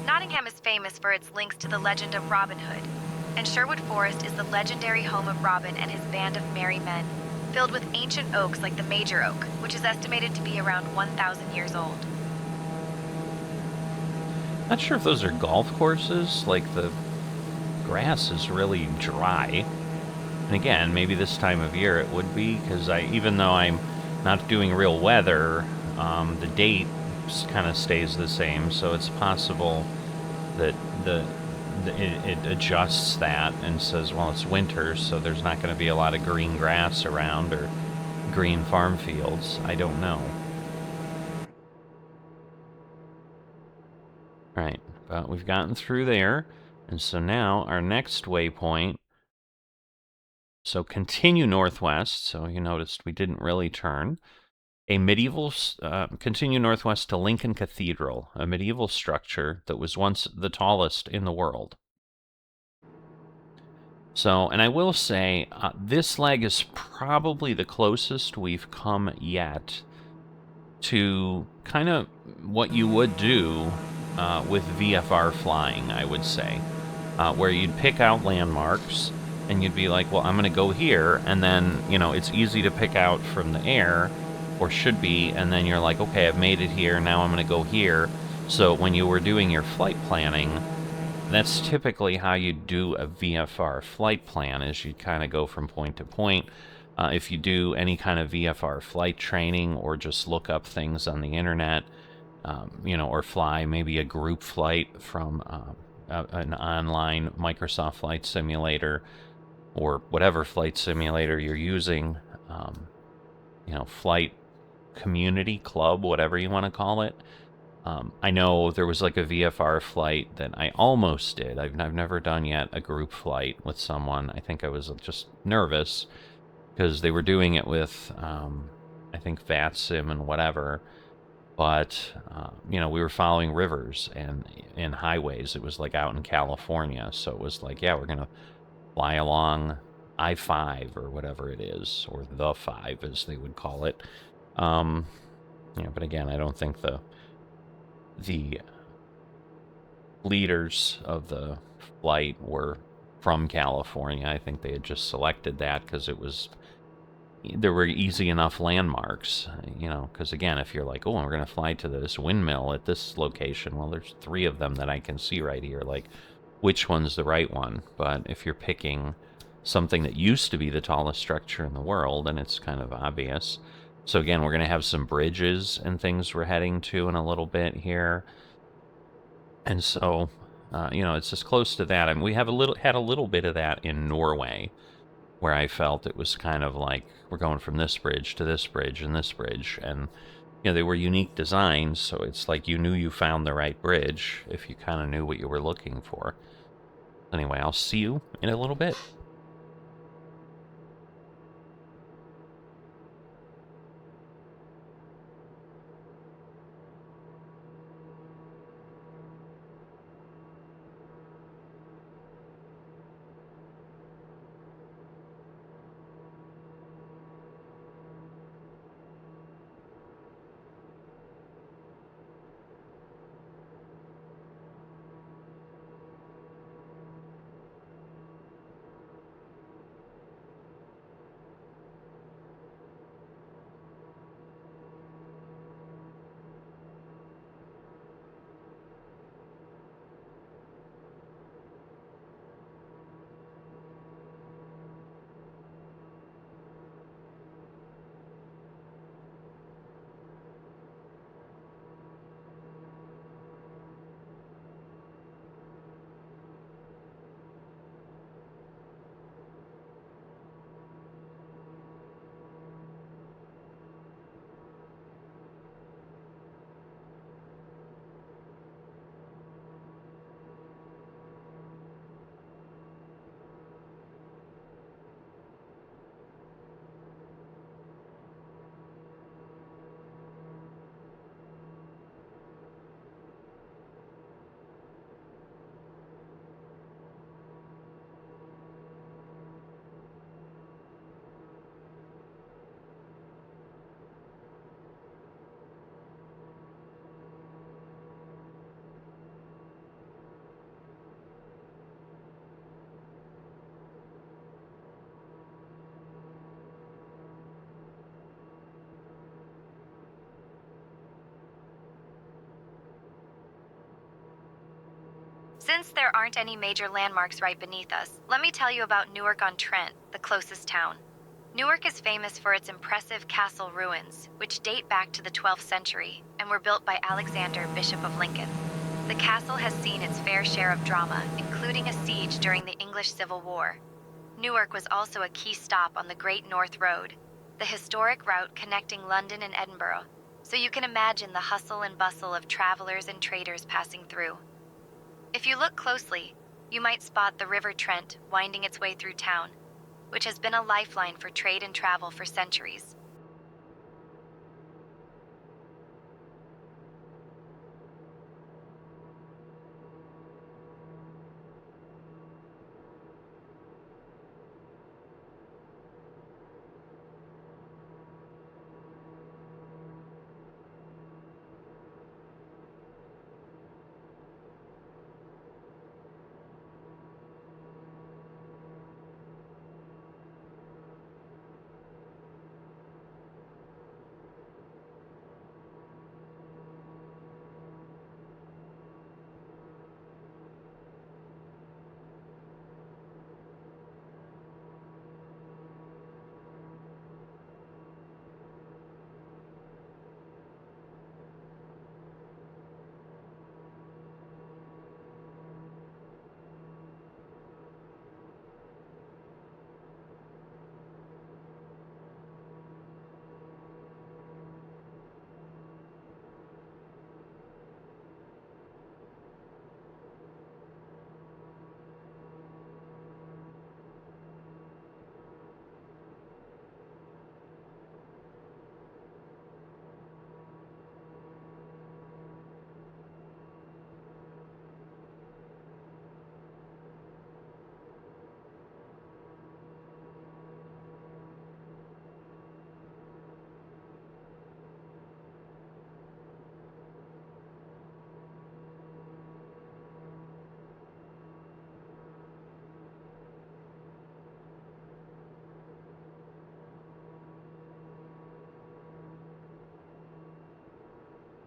Speaker 3: Nottingham is famous for its links to the legend of Robin Hood, and Sherwood Forest is the legendary home of Robin and his band of merry men, filled with ancient oaks like the Major Oak, which is estimated to be around 1,000 years old.
Speaker 1: Not sure if those are golf courses, like the grass is really dry. And again, maybe this time of year it would be, because even though I'm not doing real weather, the date kind of stays the same, so it's possible that it adjusts that and says, well, it's winter, so there's not going to be a lot of green grass around or green farm fields. I don't know. Right, but we've gotten through there, and so now our next waypoint, so continue northwest, so you noticed we didn't really turn. Continue northwest to Lincoln Cathedral, a medieval structure that was once the tallest in the world. So, and I will say, this leg is probably the closest we've come yet to kind of what you would do with VFR flying, I would say, where you'd pick out landmarks and you'd be like, well, I'm going to go here, and then, you know, it's easy to pick out from the air, or should be, and then you're like, okay, I've made it here, now I'm going to go here. So when you were doing your flight planning, that's typically how you do a VFR flight plan, is you kind of go from point to point. If you do any kind of VFR flight training or just look up things on the internet, you know, or fly maybe a group flight from an online Microsoft Flight Simulator or whatever flight simulator you're using, you know, flight community club, whatever you want to call it. I know there was like a VFR flight that I almost did. I've never done yet a group flight with someone. I think I was just nervous because they were doing it with, I think, VATSIM and whatever. But, you know, we were following rivers and highways. It was like out in California. So it was like, yeah, we're going to fly along I-5 or whatever it is, or the 5 as they would call it. Yeah, but again, I don't think the leaders of the flight were from California. I think they had just selected that because there were easy enough landmarks, you know, because again, if you're like, oh, we're going to fly to this windmill at this location, well, there's 3 of them that I can see right here, like, which one's the right one? But if you're picking something that used to be the tallest structure in the world, and it's kind of obvious. So again, we're going to have some bridges and things we're heading to in a little bit here. And so, you know, it's as close to that. I mean, we had a little bit of that in Norway, where I felt it was kind of like we're going from this bridge to this bridge and this bridge, and you know, they were unique designs, so it's like you knew you found the right bridge if you kind of knew what you were looking for. Anyway, I'll see you in a little bit.
Speaker 3: Since there aren't any major landmarks right beneath us, let me tell you about Newark-on-Trent, the closest town. Newark is famous for its impressive castle ruins, which date back to the 12th century and were built by Alexander, Bishop of Lincoln. The castle has seen its fair share of drama, including a siege during the English Civil War. Newark was also a key stop on the Great North Road, the historic route connecting London and Edinburgh, so you can imagine the hustle and bustle of travelers and traders passing through. If you look closely, you might spot the River Trent winding its way through town, which has been a lifeline for trade and travel for centuries.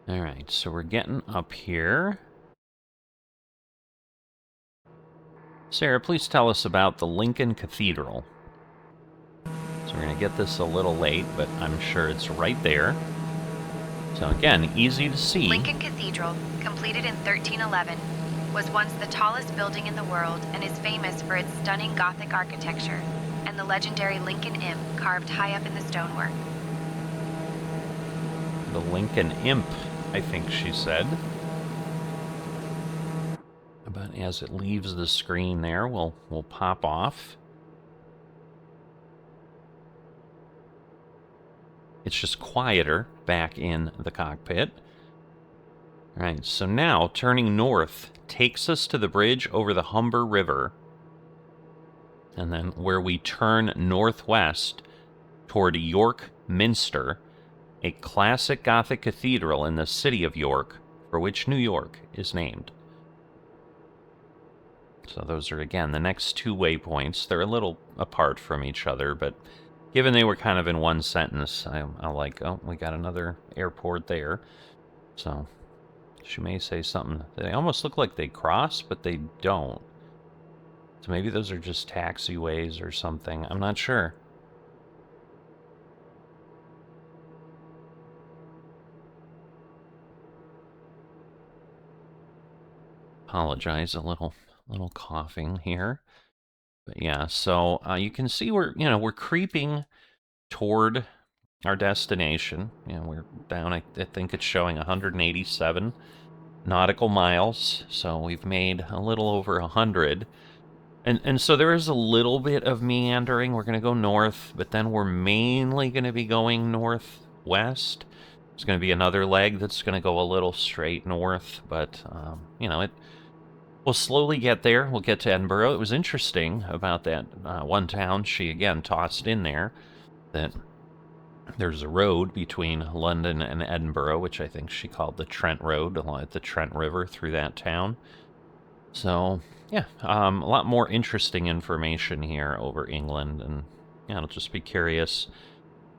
Speaker 1: All right, so we're getting up here. Sarah, please tell us about the Lincoln Cathedral. So we're going to get this a little late, but I'm sure it's right there. So again, easy to see.
Speaker 3: Lincoln Cathedral, completed in 1311, was once the tallest building in the world and is famous for its stunning Gothic architecture and the legendary Lincoln imp carved high up in the stonework.
Speaker 1: The Lincoln imp, I think she said. But as it leaves the screen there, we'll pop off. It's just quieter back in the cockpit. All right, so now turning north takes us to the bridge over the Humber River. And then where we turn northwest toward York Minster, a classic Gothic cathedral in the city of York, for which New York is named. So those are, again, the next two waypoints. They're a little apart from each other, but given they were kind of in one sentence, I'm like, oh, we got another airport there. So she may say something. They almost look like they cross, but they don't. So maybe those are just taxiways or something. I'm not sure. Apologize, a little coughing here. But yeah, so you can see we're creeping toward our destination. We're down, I think it's showing 187 nautical miles, so we've made a little over 100. And so there is a little bit of meandering. We're going to go north, but then we're mainly going to be going northwest. There's going to be another leg that's going to go a little straight north, but, we'll slowly get there. We'll get to Edinburgh. It was interesting about that one town she, again, tossed in there, that there's a road between London and Edinburgh, which I think she called the Trent Road, along the Trent River through that town. So, yeah, a lot more interesting information here over England, and I'll just be curious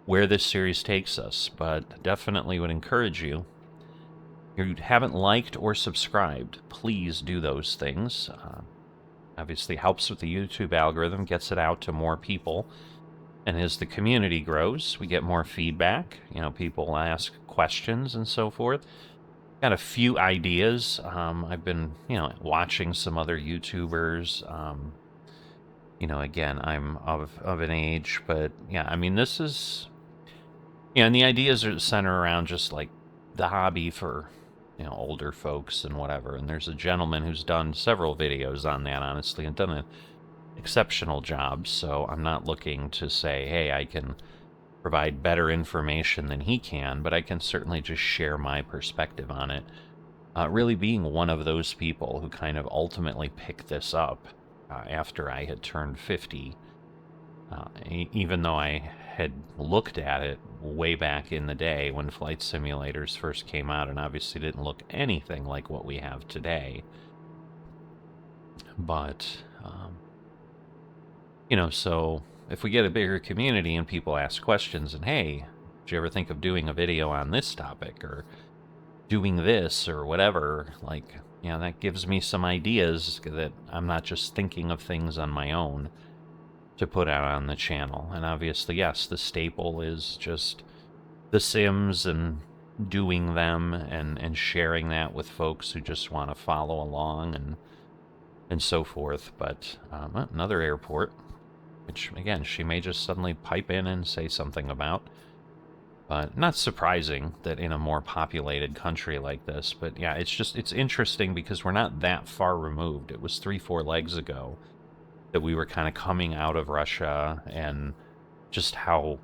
Speaker 1: where this series takes us, but definitely would encourage you. If you haven't liked or subscribed, please do those things. Obviously helps with the YouTube algorithm, gets it out to more people. And as the community grows, we get more feedback. People ask questions and so forth. Got a few ideas. I've been, watching some other YouTubers. Again, I'm of an age, but yeah, I mean, this is, and the ideas are centered around just like the hobby for, older folks and whatever. And there's a gentleman who's done several videos on that, honestly, and done an exceptional job. So I'm not looking to say, hey, I can provide better information than he can, but I can certainly just share my perspective on it. Really being one of those people who kind of ultimately picked this up after I had turned 50, even though I had looked at it way back in the day when flight simulators first came out, and obviously didn't look anything like what we have today. But, so if we get a bigger community and people ask questions and, hey, did you ever think of doing a video on this topic or doing this or whatever, that gives me some ideas that I'm not just thinking of things on my own to put out on the channel. And obviously, yes, the staple is just The Sims and doing them and sharing that with folks who just want to follow along and so forth. But another airport, which, again, she may just suddenly pipe in and say something about. But not surprising that in a more populated country like this. But yeah, it's interesting because we're not that far removed. It was 3-4 legs ago that we were kind of coming out of Russia, and just how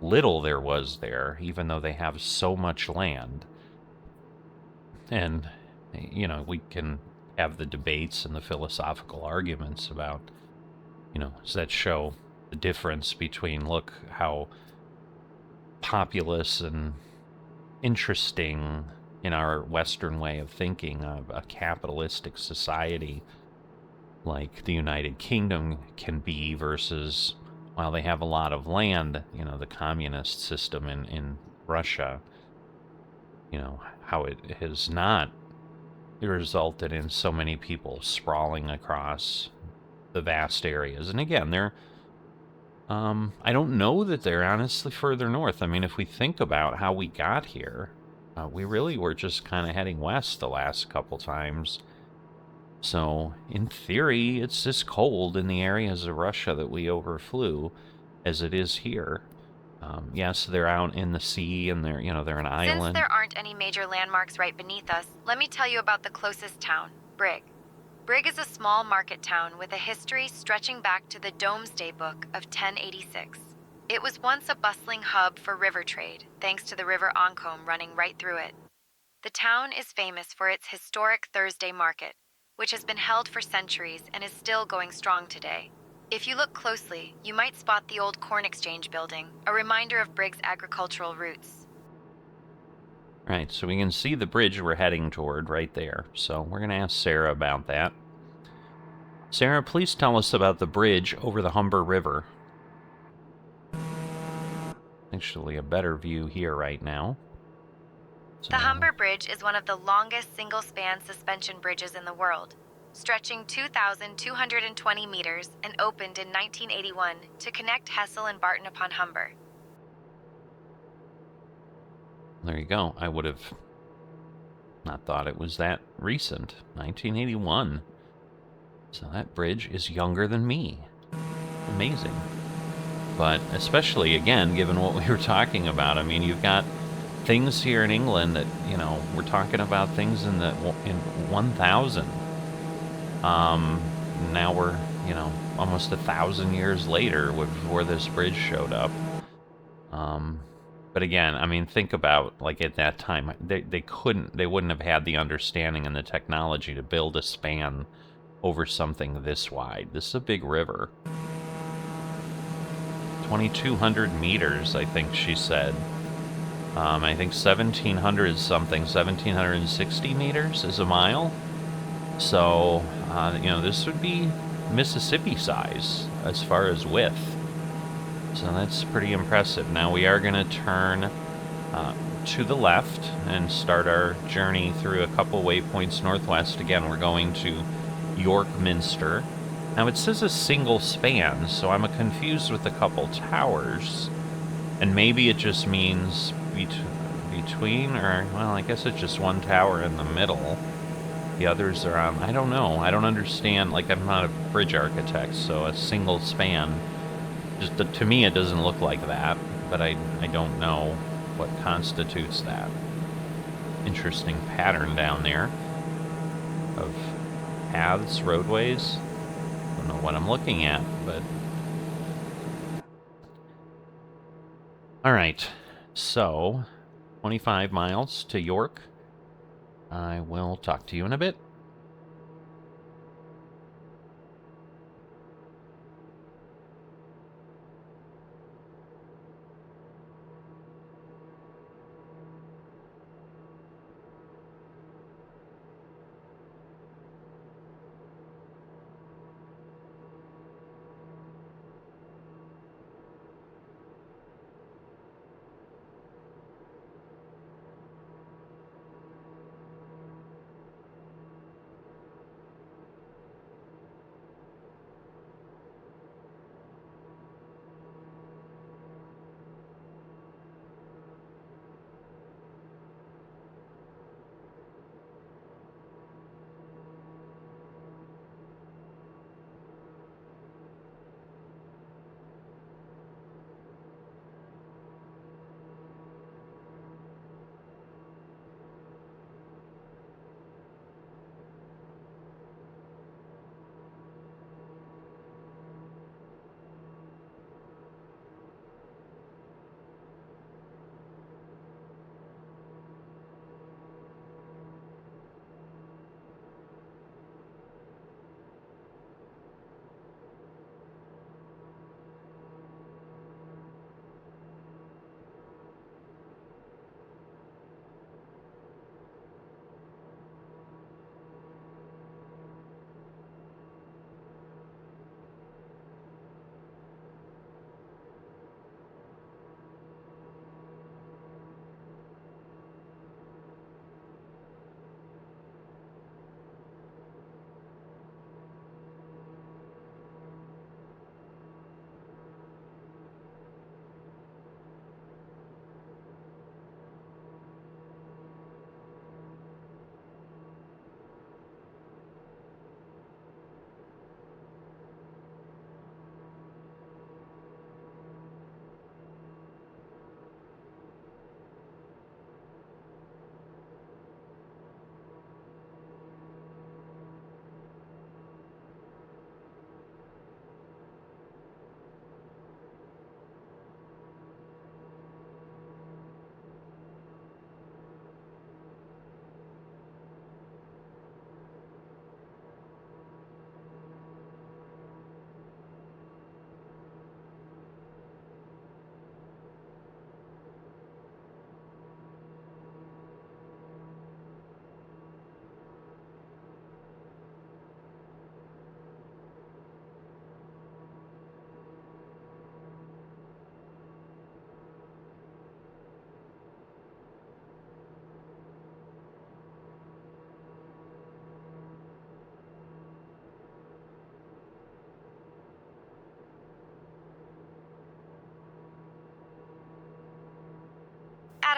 Speaker 1: little there was there, even though they have so much land. And, we can have the debates and the philosophical arguments about, does that show the difference between, look how populous and interesting in our Western way of thinking of a capitalistic society like the United Kingdom can be versus, while they have a lot of land, the communist system in Russia. how it has not resulted in so many people sprawling across the vast areas. And again, I don't know that they're honestly further north. I mean, if we think about how we got here, we really were just kind of heading west the last couple times. So, in theory, it's as cold in the areas of Russia that we overflew as it is here. Yes, they're out in the sea and they're an island.
Speaker 3: Since there aren't any major landmarks right beneath us, let me tell you about the closest town, Brigg. Brigg is a small market town with a history stretching back to the Domesday Book of 1086. It was once a bustling hub for river trade, thanks to the River Oncombe running right through it. The town is famous for its historic Thursday market, which has been held for centuries and is still going strong today. If you look closely, you might spot the old Corn Exchange building, a reminder of Brigg's agricultural roots.
Speaker 1: Right, so we can see the bridge we're heading toward right there. So we're going to ask Sarah about that. Sarah, please tell us about the bridge over the Humber River. Actually, a better view here right now.
Speaker 3: The Humber Bridge is one of the longest single-span suspension bridges in the world, stretching 2,220 meters and opened in 1981 to connect Hessel and Barton upon Humber.
Speaker 1: There you go. I would have not thought it was that recent. 1981. So that bridge is younger than me. Amazing. But especially, again, given what we were talking about, I mean, you've got things here in England that, we're talking about things in 1000. Now we're, almost 1,000 years later before this bridge showed up. But again, I mean, think about, like, at that time, they wouldn't have had the understanding and the technology to build a span over something this wide. This is a big river. 2,200 meters, I think she said. I think 1,700 something, 1,760 meters is a mile. So, this would be Mississippi size as far as width. So that's pretty impressive. Now we are going to turn to the left and start our journey through a couple waypoints northwest. Again, we're going to York Minster. Now it says a single span, so I'm confused with a couple towers. And maybe it just means between, or, well, I guess it's just one tower in the middle. The others are on, I don't know. I don't understand, like, I'm not a bridge architect, so a single span, just to me it doesn't look like that, but I don't know what constitutes that. Interesting pattern down there of paths, roadways. I don't know what I'm looking at, but... Alright, so 25 miles to York. I will talk to you in a bit.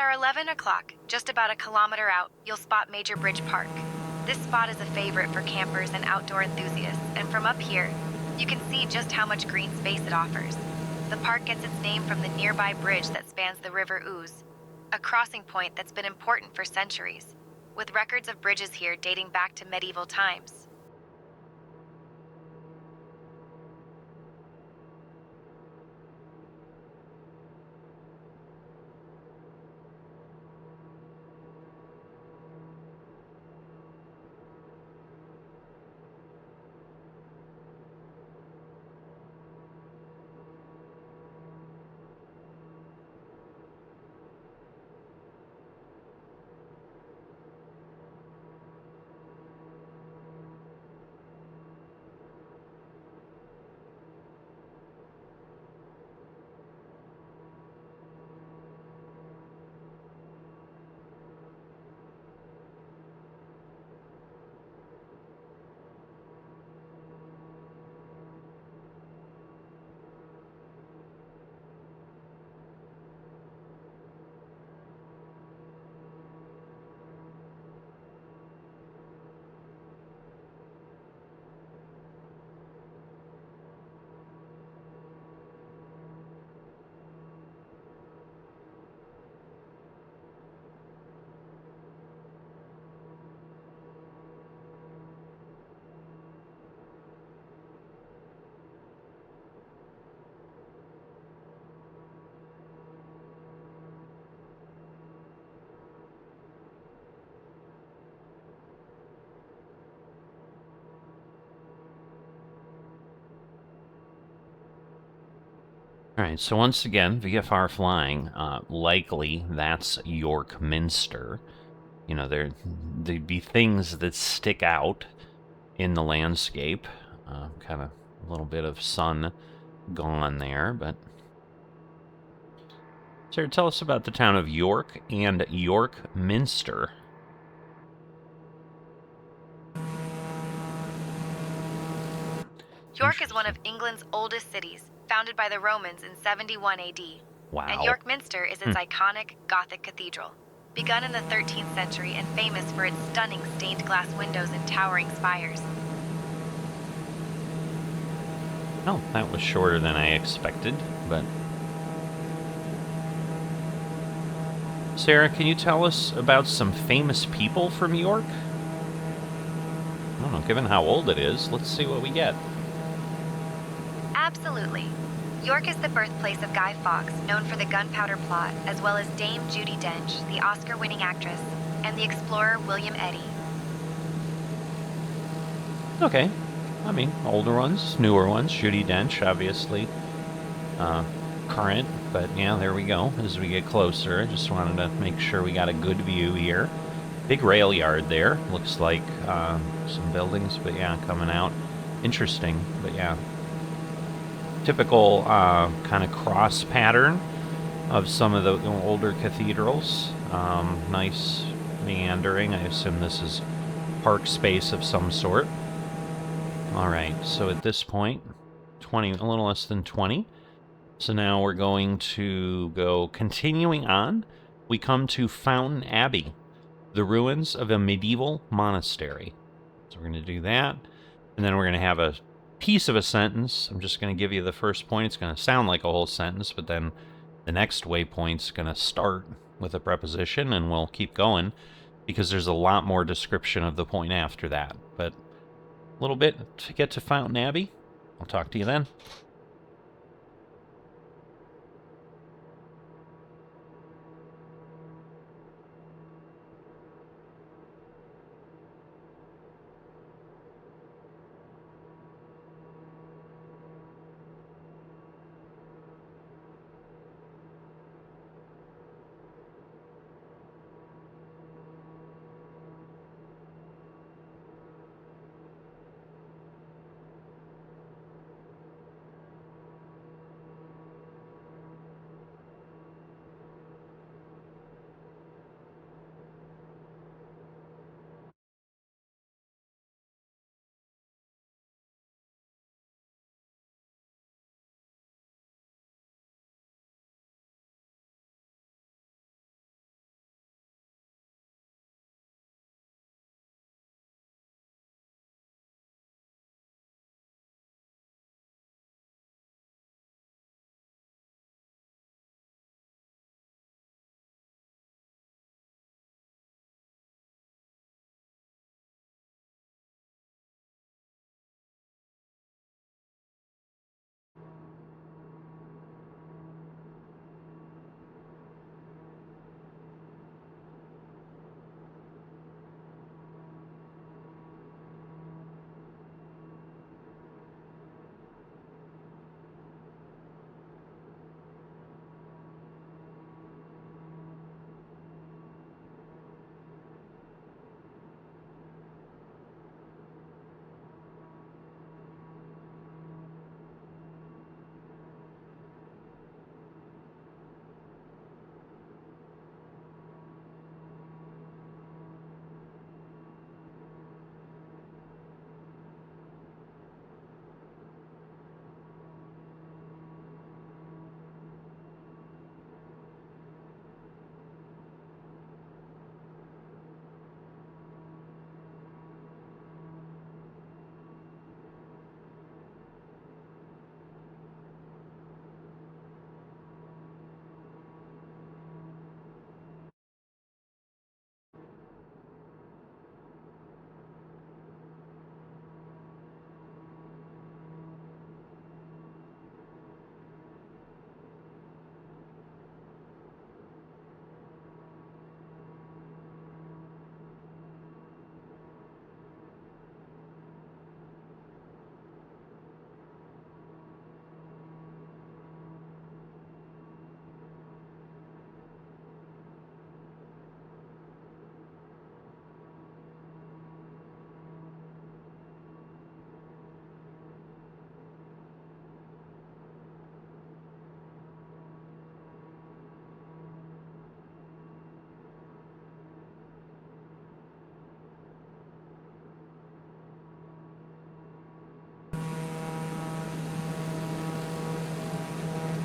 Speaker 3: our 11 o'clock, just about a kilometer out, you'll spot Major Bridge Park. This spot is a favorite for campers and outdoor enthusiasts, and from up here, you can see just how much green space it offers. The park gets its name from the nearby bridge that spans the River Ouse, a crossing point that's been important for centuries, with records of bridges here dating back to medieval times.
Speaker 1: All right, so once again, VFR flying, likely that's York Minster. You know, there'd be things that stick out in the landscape. Kind of a little bit of sun gone there, but... Sarah, tell us about the town of York and York Minster.
Speaker 3: York is one of England's oldest cities, founded by the Romans in 71 AD.
Speaker 1: Wow.
Speaker 3: And York Minster is its iconic Gothic cathedral, begun in the 13th century and famous for its stunning stained glass windows and towering spires.
Speaker 1: Oh, that was shorter than I expected, but... Sarah, can you tell us about some famous people from York? I don't know, given how old it is, let's see what we get.
Speaker 3: Absolutely. York is the birthplace of Guy Fawkes, known for the Gunpowder Plot, as well as Dame Judi Dench, the Oscar-winning actress, and the explorer William Eddy.
Speaker 1: Okay. I mean, older ones, newer ones. Judi Dench, obviously, current. But yeah, there we go. As we get closer, I just wanted to make sure we got a good view here. Big rail yard there. Looks like some buildings, but yeah, coming out. Interesting, but yeah. Typical kind of cross pattern of some of the older cathedrals. Nice meandering. I assume this is park space of some sort. All right, so at this point, a little less than 20. So now we're going to go continuing on. We come to Fountain Abbey, the ruins of a medieval monastery. So we're going to do that, and then we're going to have a piece of a sentence. I'm just going to give you the first point. It's going to sound like a whole sentence, but then the next waypoint's going to start with a preposition, and we'll keep going because there's a lot more description of the point after that. But a little bit to get to Fountain Abbey. I'll talk to you then.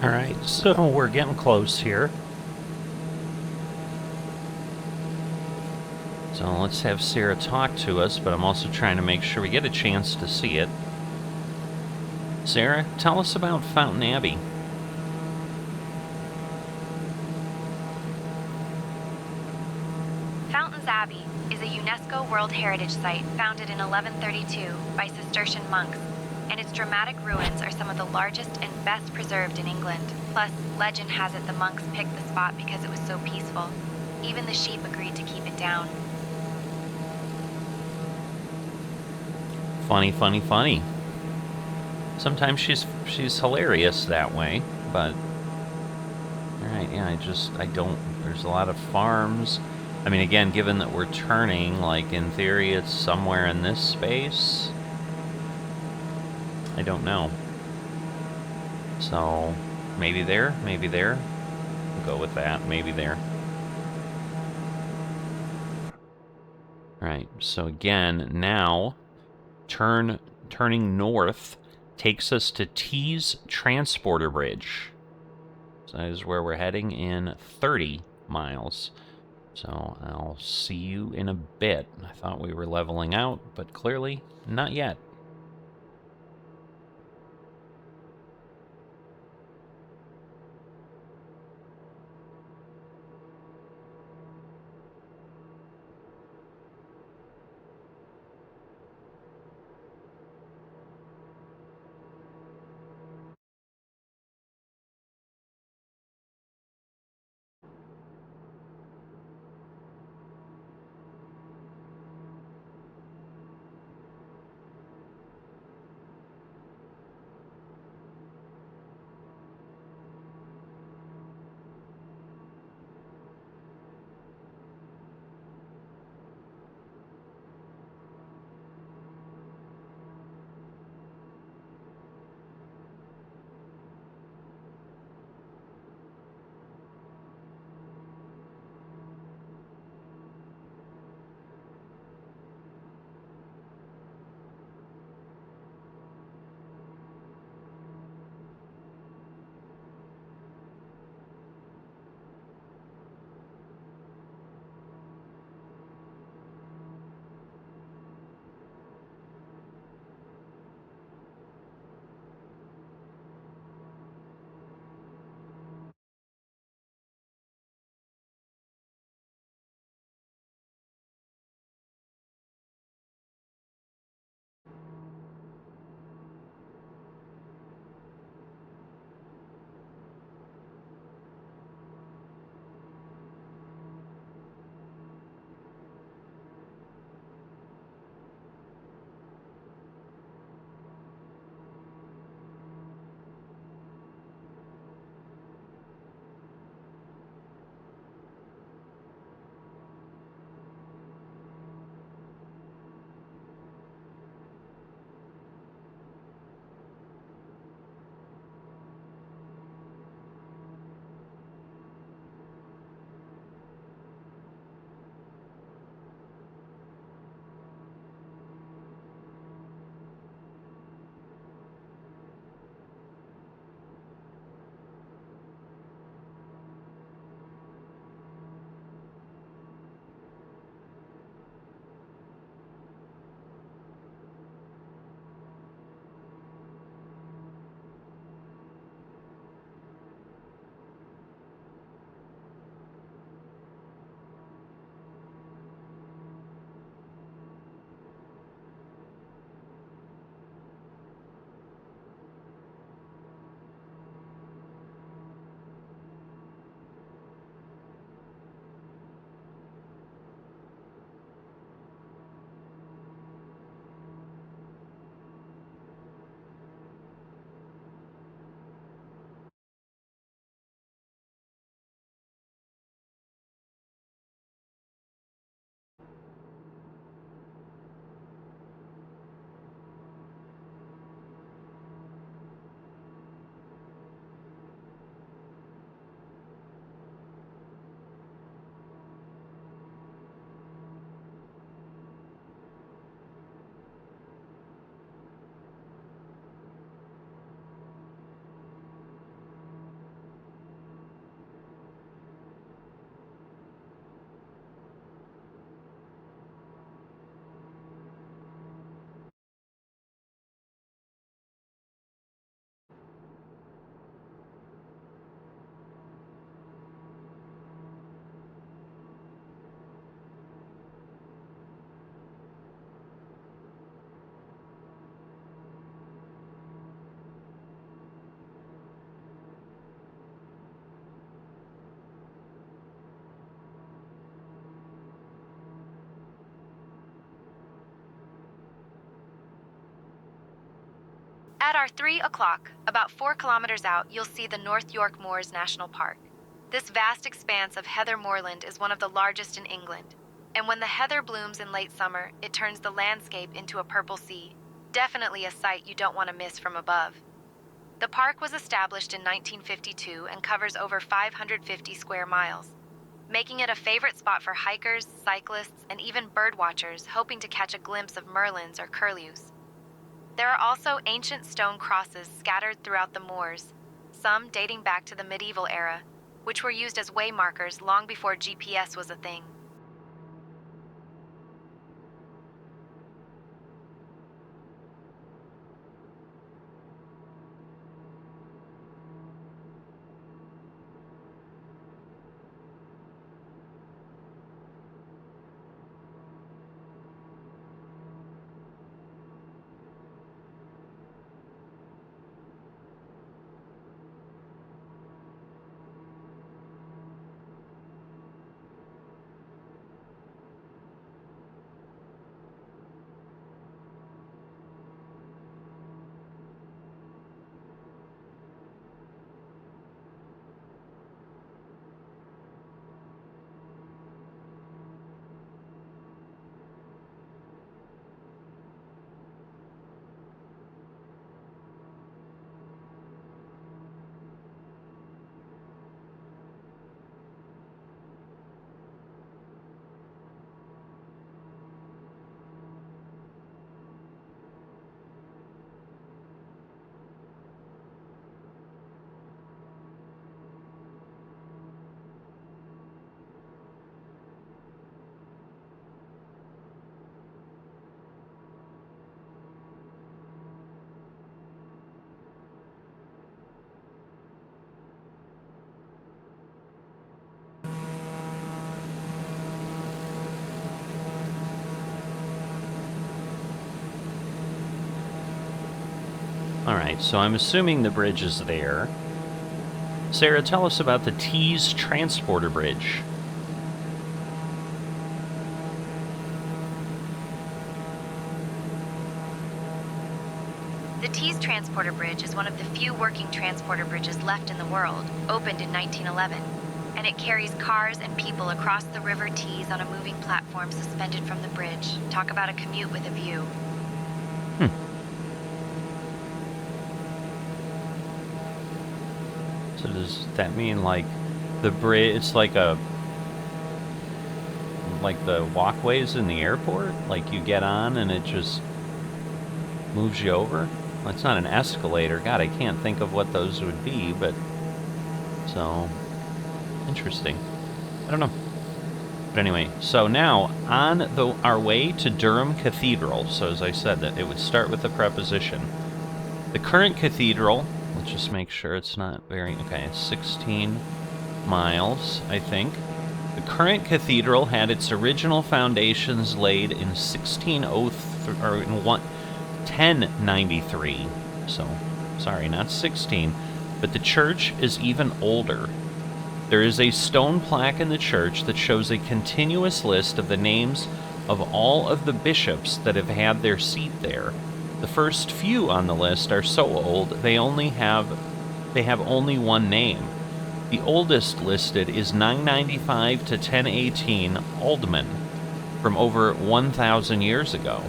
Speaker 1: All right, so we're getting close here. So let's have Sarah talk to us, but I'm also trying to make sure we get a chance to see it. Sarah, tell us about Fountain Abbey.
Speaker 3: Fountains Abbey is a UNESCO World Heritage Site founded in 1132 by Cistercian monks, and its dramatic ruins are some of the largest and best preserved in England. Plus, legend has it the monks picked the spot because it was so peaceful. Even the sheep agreed to keep it down.
Speaker 1: Funny, funny, funny. Sometimes she's hilarious that way, but all right, yeah, I don't. There's a lot of farms. I mean, again, given that we're turning, like in theory, it's somewhere in this space. I don't know. So maybe there, maybe there. We'll go with that. Maybe there. All right. So again, now turning north takes us to Tees Transporter Bridge. So that is where we're heading in 30 miles. So I'll see you in a bit. I thought we were leveling out, but clearly not yet.
Speaker 3: At our 3 o'clock, about 4 kilometers out, you'll see the North York Moors National Park. This vast expanse of heather moorland is one of the largest in England. And when the heather blooms in late summer, it turns the landscape into a purple sea. Definitely a sight you don't want to miss from above. The park was established in 1952 and covers over 550 square miles, making it a favorite spot for hikers, cyclists, and even birdwatchers hoping to catch a glimpse of merlins or curlews. There are also ancient stone crosses scattered throughout the moors, some dating back to the medieval era, which were used as waymarkers long before GPS was a thing.
Speaker 1: Alright, so I'm assuming the bridge is there. Sarah, tell us about the Tees Transporter Bridge.
Speaker 3: The Tees Transporter Bridge is one of the few working transporter bridges left in the world, opened in 1911, and it carries cars and people across the River Tees on a moving platform suspended from the bridge. Talk about a commute with a view.
Speaker 1: So does that mean, like, the bridge, it's like the walkways in the airport? Like, you get on and it just moves you over? Well, it's not an escalator. God, I can't think of what those would be, but... So... Interesting. I don't know. But anyway, so now, on our way to Durham Cathedral, so as I said, that it would start with the preposition. The current cathedral... Let's just make sure it's not very... Okay, it's 16 miles, I think. The current cathedral had its original foundations laid in 1093. So, sorry, not 16. But the church is even older. There is a stone plaque in the church that shows a continuous list of the names of all of the bishops that have had their seat there. The first few on the list are so old they have only one name. The oldest listed is 995 to 1018 Alderman from over 1,000 years ago.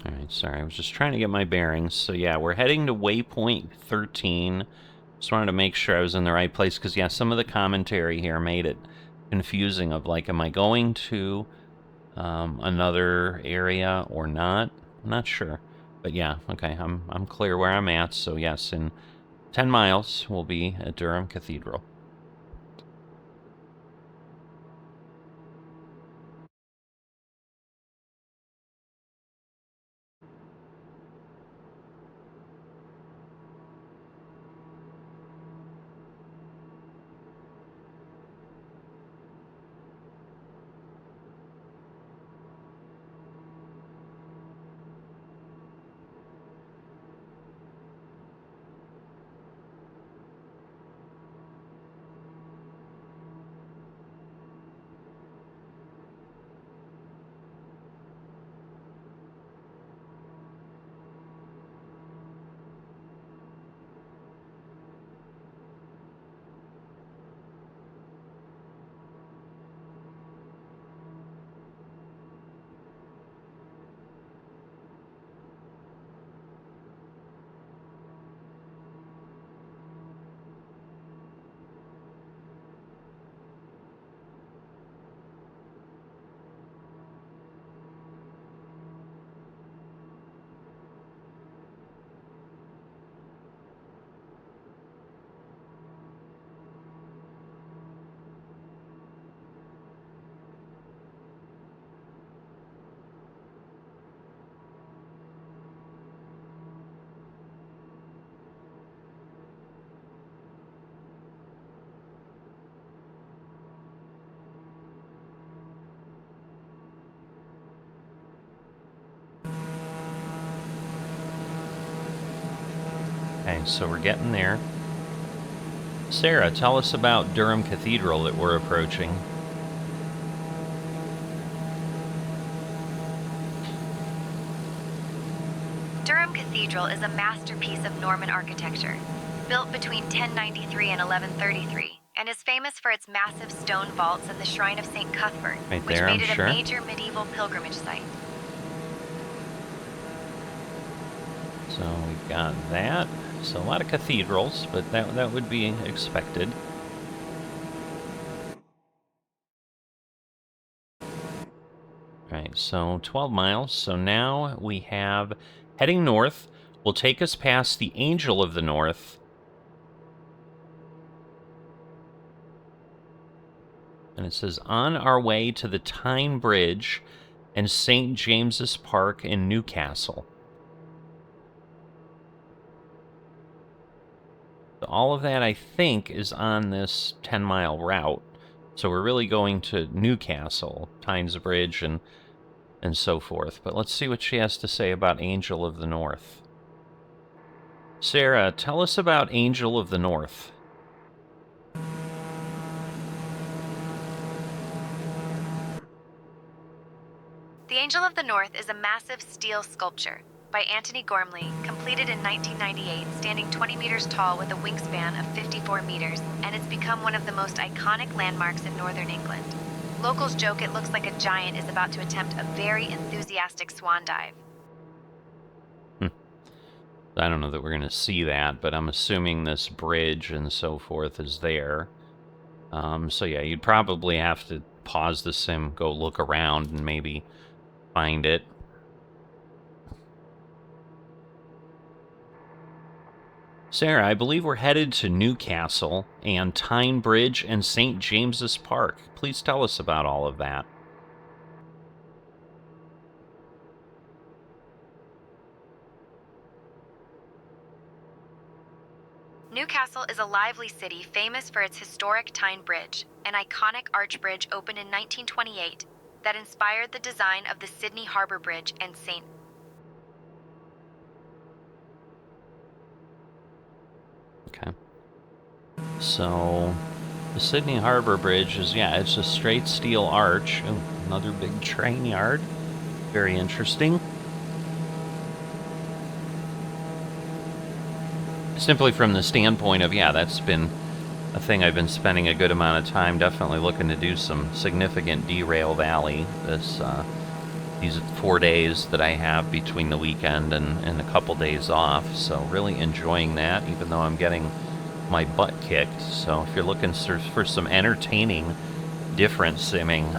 Speaker 1: Alright, sorry, I was just trying to get my bearings. So yeah, we're heading to waypoint 13. Just wanted to make sure I was in the right place, because yeah, some of the commentary here made it confusing of, like, am I going to another area or not? I'm not sure. But yeah, okay, I'm clear where I'm at. So yes, in 10 miles we'll be at Durham Cathedral. Okay, so we're getting there. Sarah, tell us about Durham Cathedral that we're approaching.
Speaker 3: Durham Cathedral is a masterpiece of Norman architecture, built between 1093 and 1133, and is famous for its massive stone vaults and the Shrine of St. Cuthbert,
Speaker 1: Right
Speaker 3: which
Speaker 1: there,
Speaker 3: made
Speaker 1: I'm
Speaker 3: it
Speaker 1: sure.
Speaker 3: a major medieval pilgrimage site.
Speaker 1: So we've got that. So a lot of cathedrals, but that would be expected. Right, so 12 miles. So now we have heading north will take us past the Angel of the North. And it says, on our way to the Tyne Bridge and St. James's Park in Newcastle. So all of that, I think, is on this 10-mile route. So we're really going to Newcastle, Tyne's Bridge, and so forth. But let's see what she has to say about Angel of the North. Sarah, tell us about Angel of the North.
Speaker 3: The Angel of the North is a massive steel sculpture by Anthony Gormley, completed in 1998, standing 20 meters tall with a wingspan of 54 meters, and it's become one of the most iconic landmarks in northern England. Locals joke it looks like a giant is about to attempt a very enthusiastic swan dive.
Speaker 1: I don't know that we're going to see that, but I'm assuming this bridge and so forth is there. So yeah, you'd probably have to pause the sim, go look around, and maybe find it. Sarah, I believe we're headed to Newcastle and Tyne Bridge and St. James's Park. Please tell us about all of that.
Speaker 3: Newcastle is a lively city famous for its historic Tyne Bridge, an iconic arch bridge opened in 1928 that inspired the design of the Sydney Harbour Bridge and St.
Speaker 1: Okay. So, the Sydney Harbour Bridge is, yeah, it's a straight steel arch. Ooh, another big train yard. Very interesting. Simply from the standpoint of, yeah, that's been a thing I've been spending a good amount of time definitely looking to do some significant derail valley these 4 days that I have between the weekend and a couple days off. So really enjoying that, even though I'm getting my butt kicked. So if you're looking for some entertaining, different simming,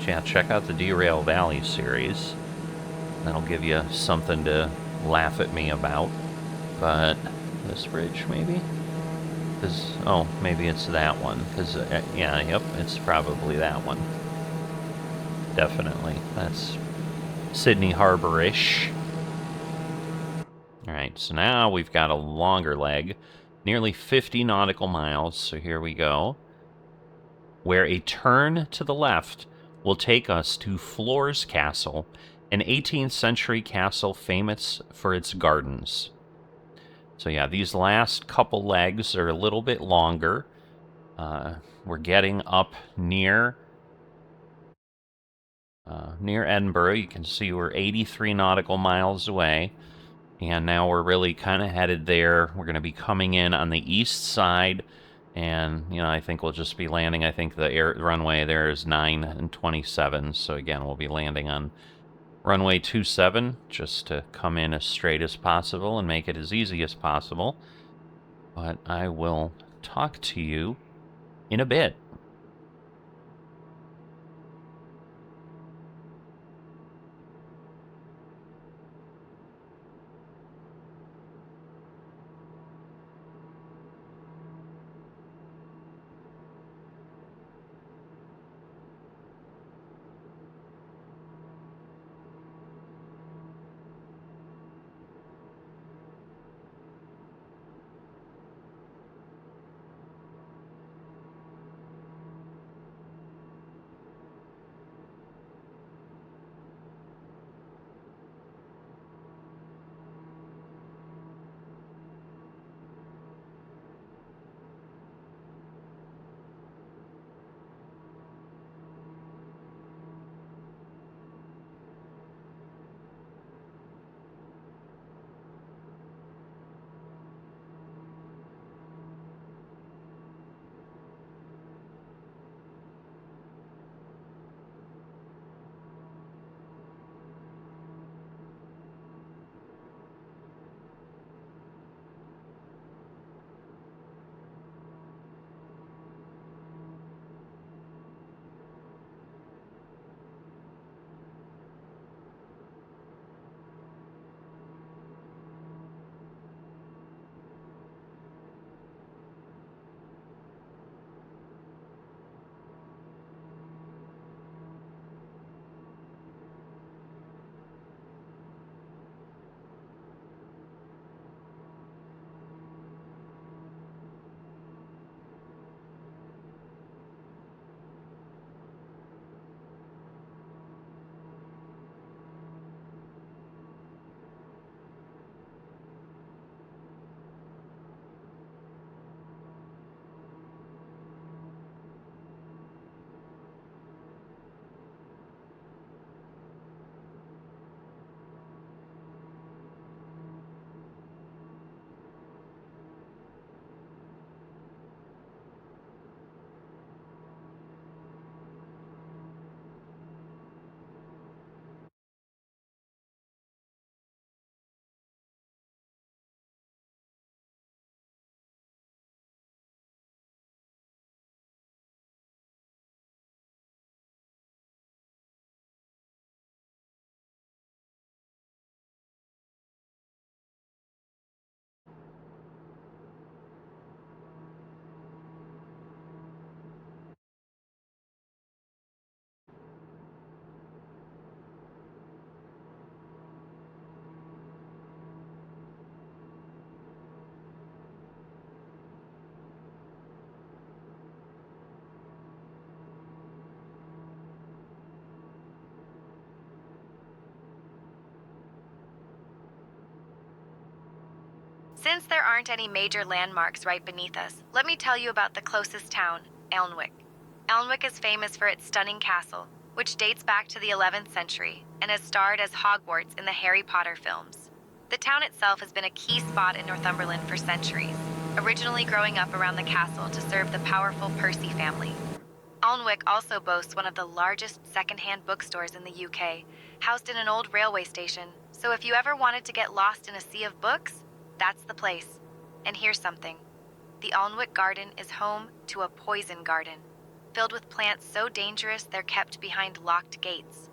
Speaker 1: yeah, check out the Derail Valley series. That'll give you something to laugh at me about. But this bridge, maybe? Oh, maybe it's that one. Yeah, yep, it's probably that one. Definitely. That's Sydney Harbor-ish. Alright, so now we've got a longer leg, nearly 50 nautical miles, so here we go, where a turn to the left will take us to Flores Castle, an 18th century castle famous for its gardens. So yeah, these last couple legs are a little bit longer. We're getting up near Edinburgh. You can see we're 83 nautical miles away. And now we're really kind of headed there. We're going to be coming in on the east side. And, you know, I think we'll just be landing. I think the runway there is 9 and 27. So again, we'll be landing on runway 27 just to come in as straight as possible and make it as easy as possible. But I will talk to you in a bit.
Speaker 3: Since there aren't any major landmarks right beneath us, let me tell you about the closest town, Alnwick. Alnwick is famous for its stunning castle, which dates back to the 11th century and has starred as Hogwarts in the Harry Potter films. The town itself has been a key spot in Northumberland for centuries, originally growing up around the castle to serve the powerful Percy family. Alnwick also boasts one of the largest second-hand bookstores in the UK, housed in an old railway station, so if you ever wanted to get lost in a sea of books, that's the place. And here's something. The Alnwick Garden is home to a poison garden, filled with plants so dangerous they're kept behind locked gates.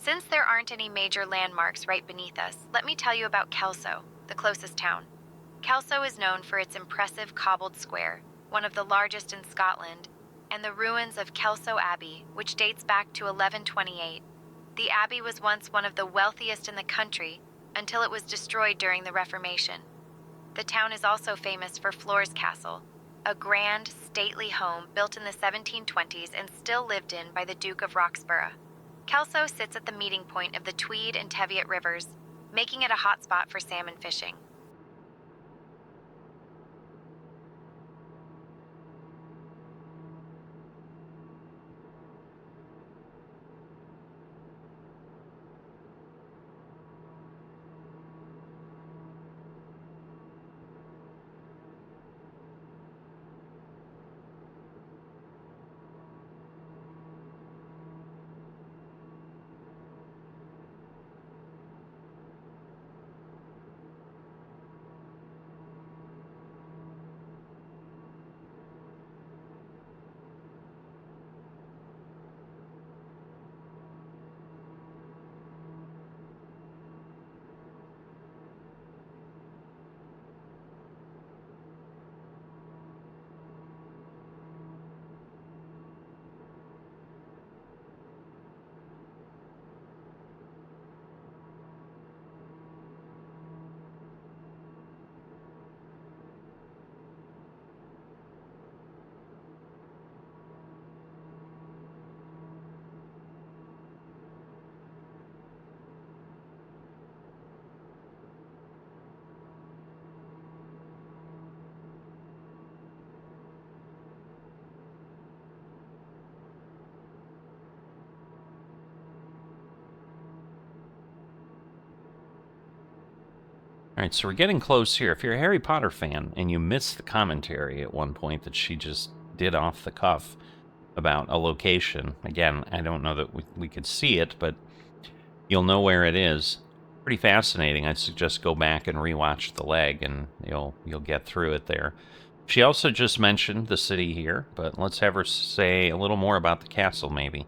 Speaker 3: Since there aren't any major landmarks right beneath us, let me tell you about Kelso, the closest town. Kelso is known for its impressive cobbled square, one of the largest in Scotland, and the ruins of Kelso Abbey, which dates back to 1128. The abbey was once one of the wealthiest in the country until it was destroyed during the Reformation. The town is also famous for Flores Castle, a grand, stately home built in the 1720s and still lived in by the Duke of Roxburgh. Kelso sits at the meeting point of the Tweed and Teviot rivers, making it a hotspot for salmon fishing.
Speaker 1: Alright, so we're getting close here. If you're a Harry Potter fan and you missed the commentary at one point that she just did off the cuff about a location, again, I don't know that we could see it, but you'll know where it is. Pretty fascinating. I'd suggest go back and rewatch the leg, and you'll get through it there. She also just mentioned the city here, but let's have her say a little more about the castle, maybe.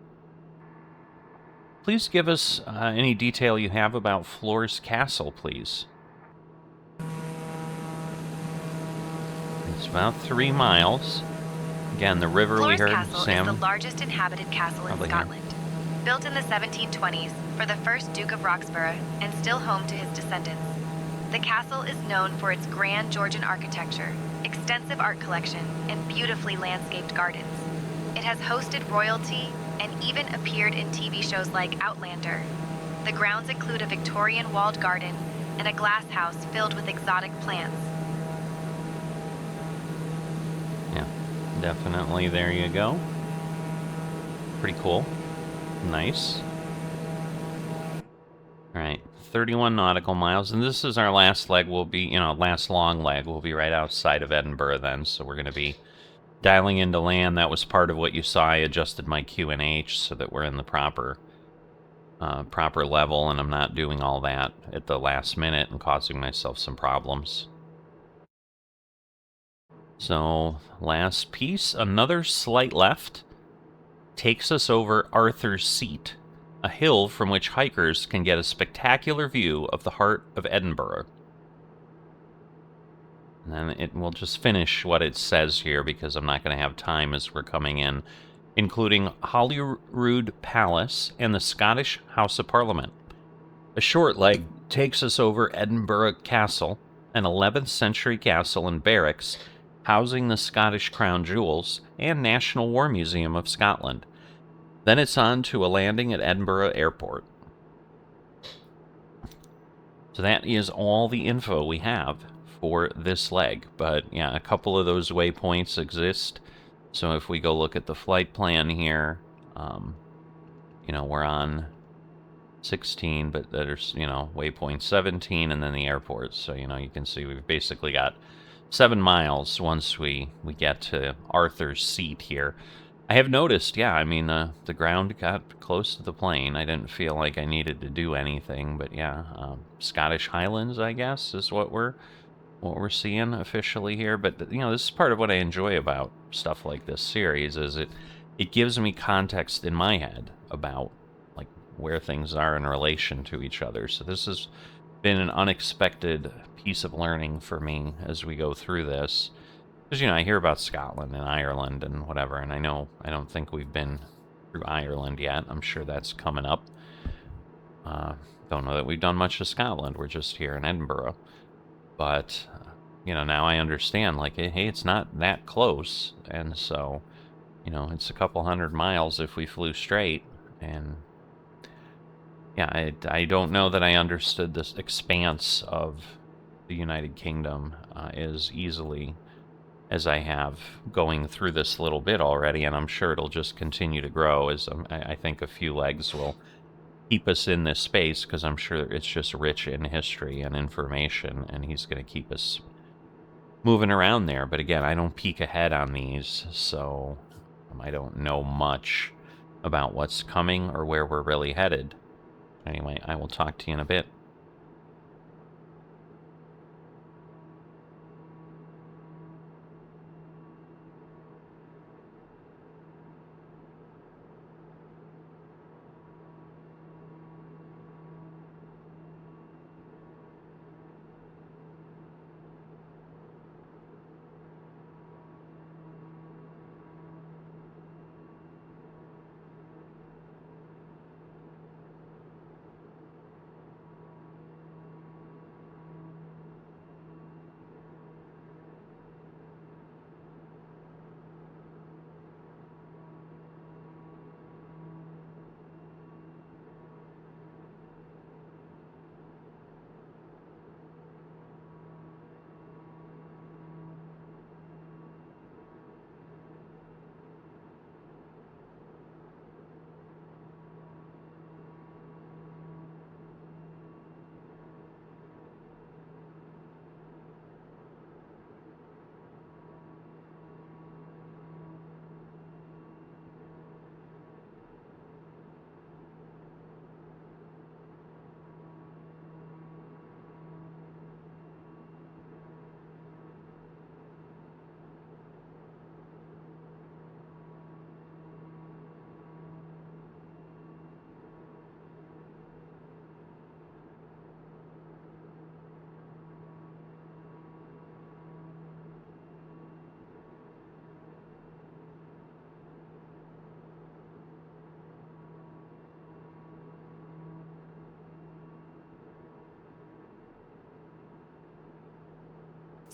Speaker 1: Please give us any detail you have about Flores Castle, please. It's about 3 miles. Again, the river
Speaker 3: Flores
Speaker 1: we heard,
Speaker 3: Castle
Speaker 1: Sam.
Speaker 3: is the largest inhabited castle in Scotland. Built in the 1720s for the first Duke of Roxburgh and still home to his descendants. The castle is known for its grand Georgian architecture, extensive art collection, and beautifully landscaped gardens. It has hosted royalty and even appeared in TV shows like Outlander. The grounds include a Victorian walled garden and a glass house filled with exotic plants.
Speaker 1: Yeah, definitely. There you go. Pretty cool. Nice. All right, 31 nautical miles, and this is our last leg. Will be, last long leg. We'll be right outside of Edinburgh then, so we're going to be dialing into land. That was part of what you saw. I adjusted my QNH so that we're in the proper level, and I'm not doing all that at the last minute and causing myself some problems. So, last piece, another slight left, takes us over Arthur's Seat, a hill from which hikers can get a spectacular view of the heart of Edinburgh. And then it will just finish what it says here, because I'm not going to have time as we're coming in, including Holyrood Palace and the Scottish House of Parliament. A short leg takes us over Edinburgh Castle, an 11th century castle and barracks housing the Scottish Crown Jewels and National War Museum of Scotland. Then it's on to a landing at Edinburgh Airport. So that is all the info we have for this leg. But yeah, a couple of those waypoints exist. So if we go look at the flight plan here, we're on 16, but there's, waypoint 17 and then the airport. So, you can see we've basically got 7 miles once we get to Arthur's Seat here. I have noticed, the ground got close to the plane. I didn't feel like I needed to do anything, but Scottish Highlands, I guess, is what we're seeing officially here. But this is part of what I enjoy about stuff like this series, is it gives me context in my head about like where things are in relation to each other. So this has been an unexpected piece of learning for me as we go through this. Because, you know, I hear about Scotland and Ireland and whatever, and I don't think we've been through Ireland yet. I'm sure that's coming up. Don't know that we've done much of Scotland. We're just here in Edinburgh. But, you know, now I understand, like, hey, it's not that close. And so, you know, it's a couple 100 miles if we flew straight. And, yeah, I don't know that I understood this expanse of the United Kingdom as easily as I have going through this little bit already, and I'm sure it'll just continue to grow as I think a few legs will keep us in this space, because I'm sure it's just rich in history and information, and he's going to keep us moving around there. But again, I don't peek ahead on these, so I don't know much about what's coming or where we're really headed. Anyway, I will talk to you in a bit.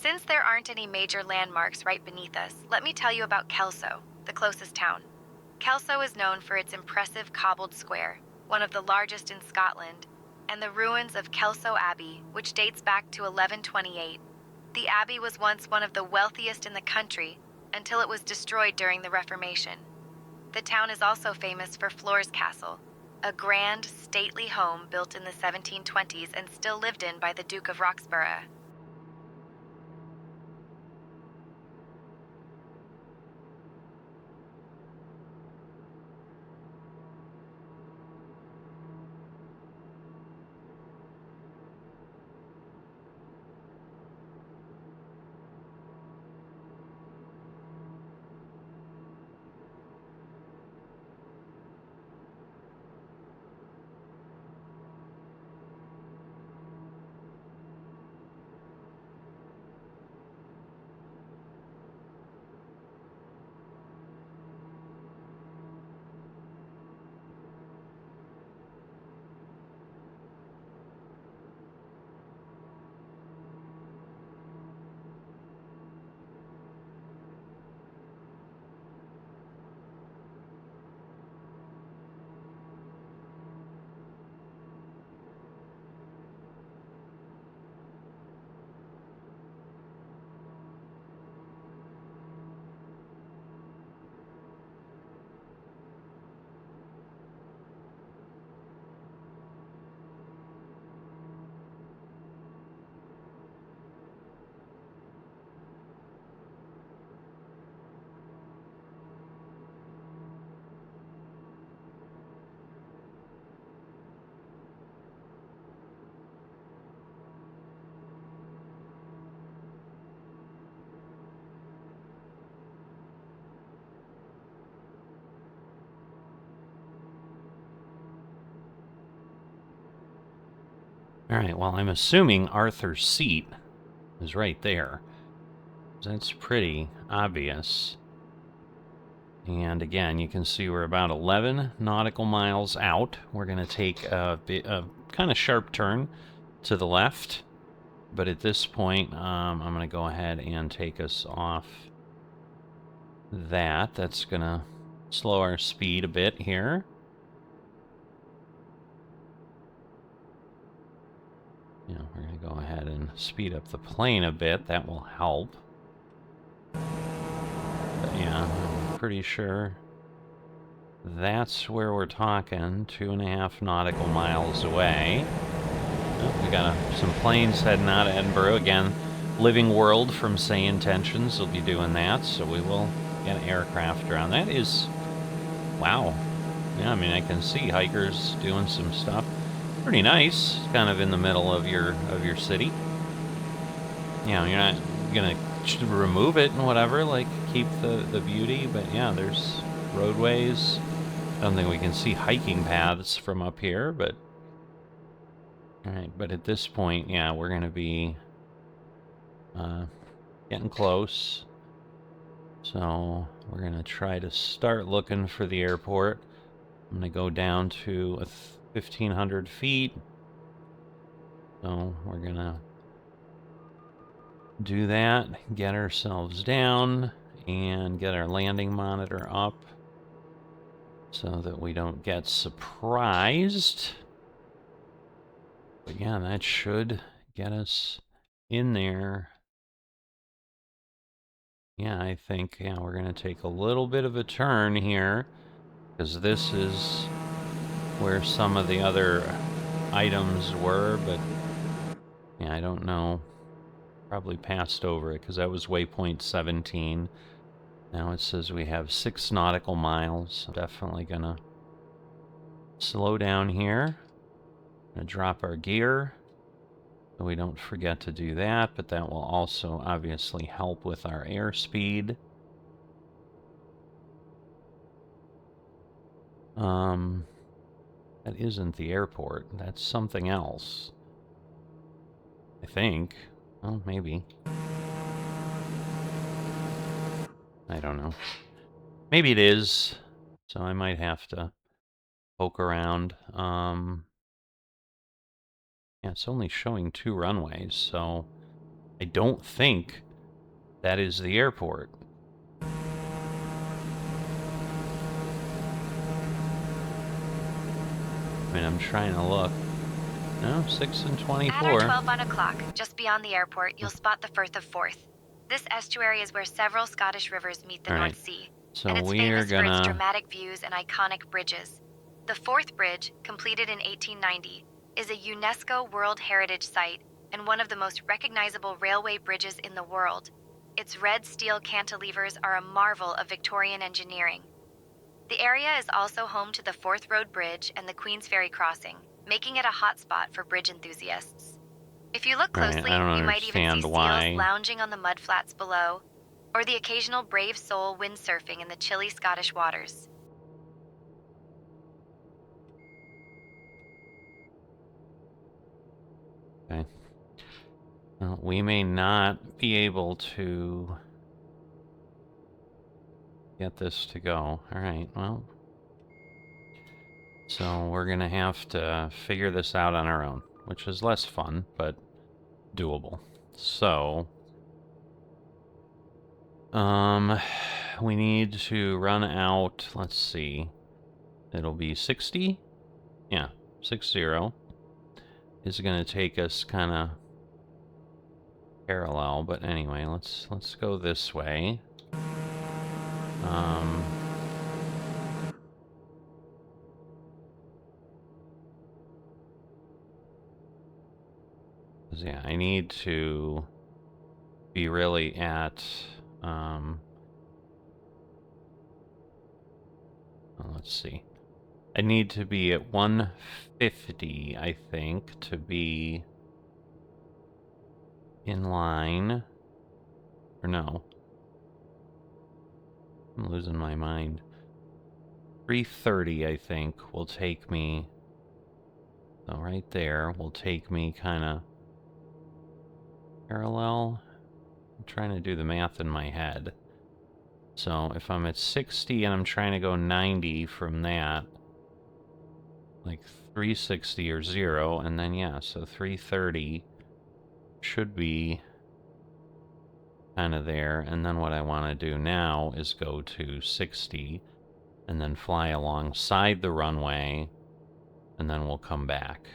Speaker 3: Since there aren't any major landmarks right beneath us, let me tell you about Kelso, the closest town. Kelso is known for its impressive cobbled square, one of the largest in Scotland, and the ruins of Kelso Abbey, which dates back to 1128. The Abbey was once one of the wealthiest in the country until it was destroyed during the Reformation. The town is also famous for Warwick Castle, a grand, stately home built in the 1720s and still lived in by the Duke of Roxburgh.
Speaker 1: All right, well, I'm assuming Arthur's Seat is right there. That's pretty obvious. And again, you can see we're about 11 nautical miles out. We're going to take a kind of sharp turn to the left. But at this point, I'm going to go ahead and take us off that. That's going to slow our speed a bit here. Yeah, we're going to go ahead and speed up the plane a bit. That will help. But yeah, I'm pretty sure that's where we're talking. 2.5 nautical miles away. Oh, we got some planes heading out of Edinburgh. Again, Living World from SayIntentions will be doing that, so we will get an aircraft around. That is... wow. Yeah, I mean, I can see hikers doing some stuff. Pretty nice. Kind of in the middle of your city. You know, you're not gonna remove it and whatever, like keep the beauty, but yeah, there's roadways. I don't think we can see hiking paths from up here, but... Alright, but at this point, yeah, we're gonna be getting close. So we're gonna try to start looking for the airport. I'm gonna go down to 1,500 feet. So we're gonna do that, get ourselves down, and get our landing monitor up so that we don't get surprised. But yeah, that should get us in there. Yeah, I think, yeah, we're going to take a little bit of a turn here, because this is where some of the other items were, but yeah, I don't know. Probably passed over it, because that was waypoint 17. Now it says we have 6 nautical miles. I'm definitely going to slow down here. Going to drop our gear, so we don't forget to do that, but that will also obviously help with our airspeed. That isn't the airport. That's something else. I think. Well, maybe. I don't know. Maybe it is. So I might have to poke around. Yeah, it's only showing 2 runways, so I don't think that is the airport. I mean, I'm trying to look. No, 6 and 24.
Speaker 3: At our 12 on a clock, just beyond the airport, you'll spot the Firth of Forth. This estuary is where several Scottish rivers meet the North Sea,
Speaker 1: So
Speaker 3: and it's
Speaker 1: we're
Speaker 3: famous for its
Speaker 1: gonna...
Speaker 3: dramatic views and iconic bridges. The Forth Bridge, completed in 1890, is a UNESCO World Heritage Site and one of the most recognizable railway bridges in the world. Its red steel cantilevers are a marvel of Victorian engineering. The area is also home to the Forth Road Bridge and the Queen's Ferry Crossing, making it a hotspot for bridge enthusiasts. If you look closely, you might even see seals lounging on the mudflats below, or the occasional brave soul windsurfing in the chilly Scottish waters.
Speaker 1: Okay. Well, we may not be able to get this to go. Alright, well... So we're gonna have to figure this out on our own, which is less fun, but doable. So... we need to run out, let's see, it'll be 60? Yeah, 60. Is gonna take us kind of parallel, but anyway, let's go this way. Yeah, I need to be really at, let's see. I need to be at 150, I think, to be in line. Or no. I'm losing my mind. 330, I think, will take me So right there will take me kind of parallel. I'm trying to do the math in my head. So if I'm at 60 and I'm trying to go 90 from that, like 360 or 0, and then yeah, so 330 should be kind of there. And then what I want to do now is go to 60 and then fly alongside the runway, and then we'll come back.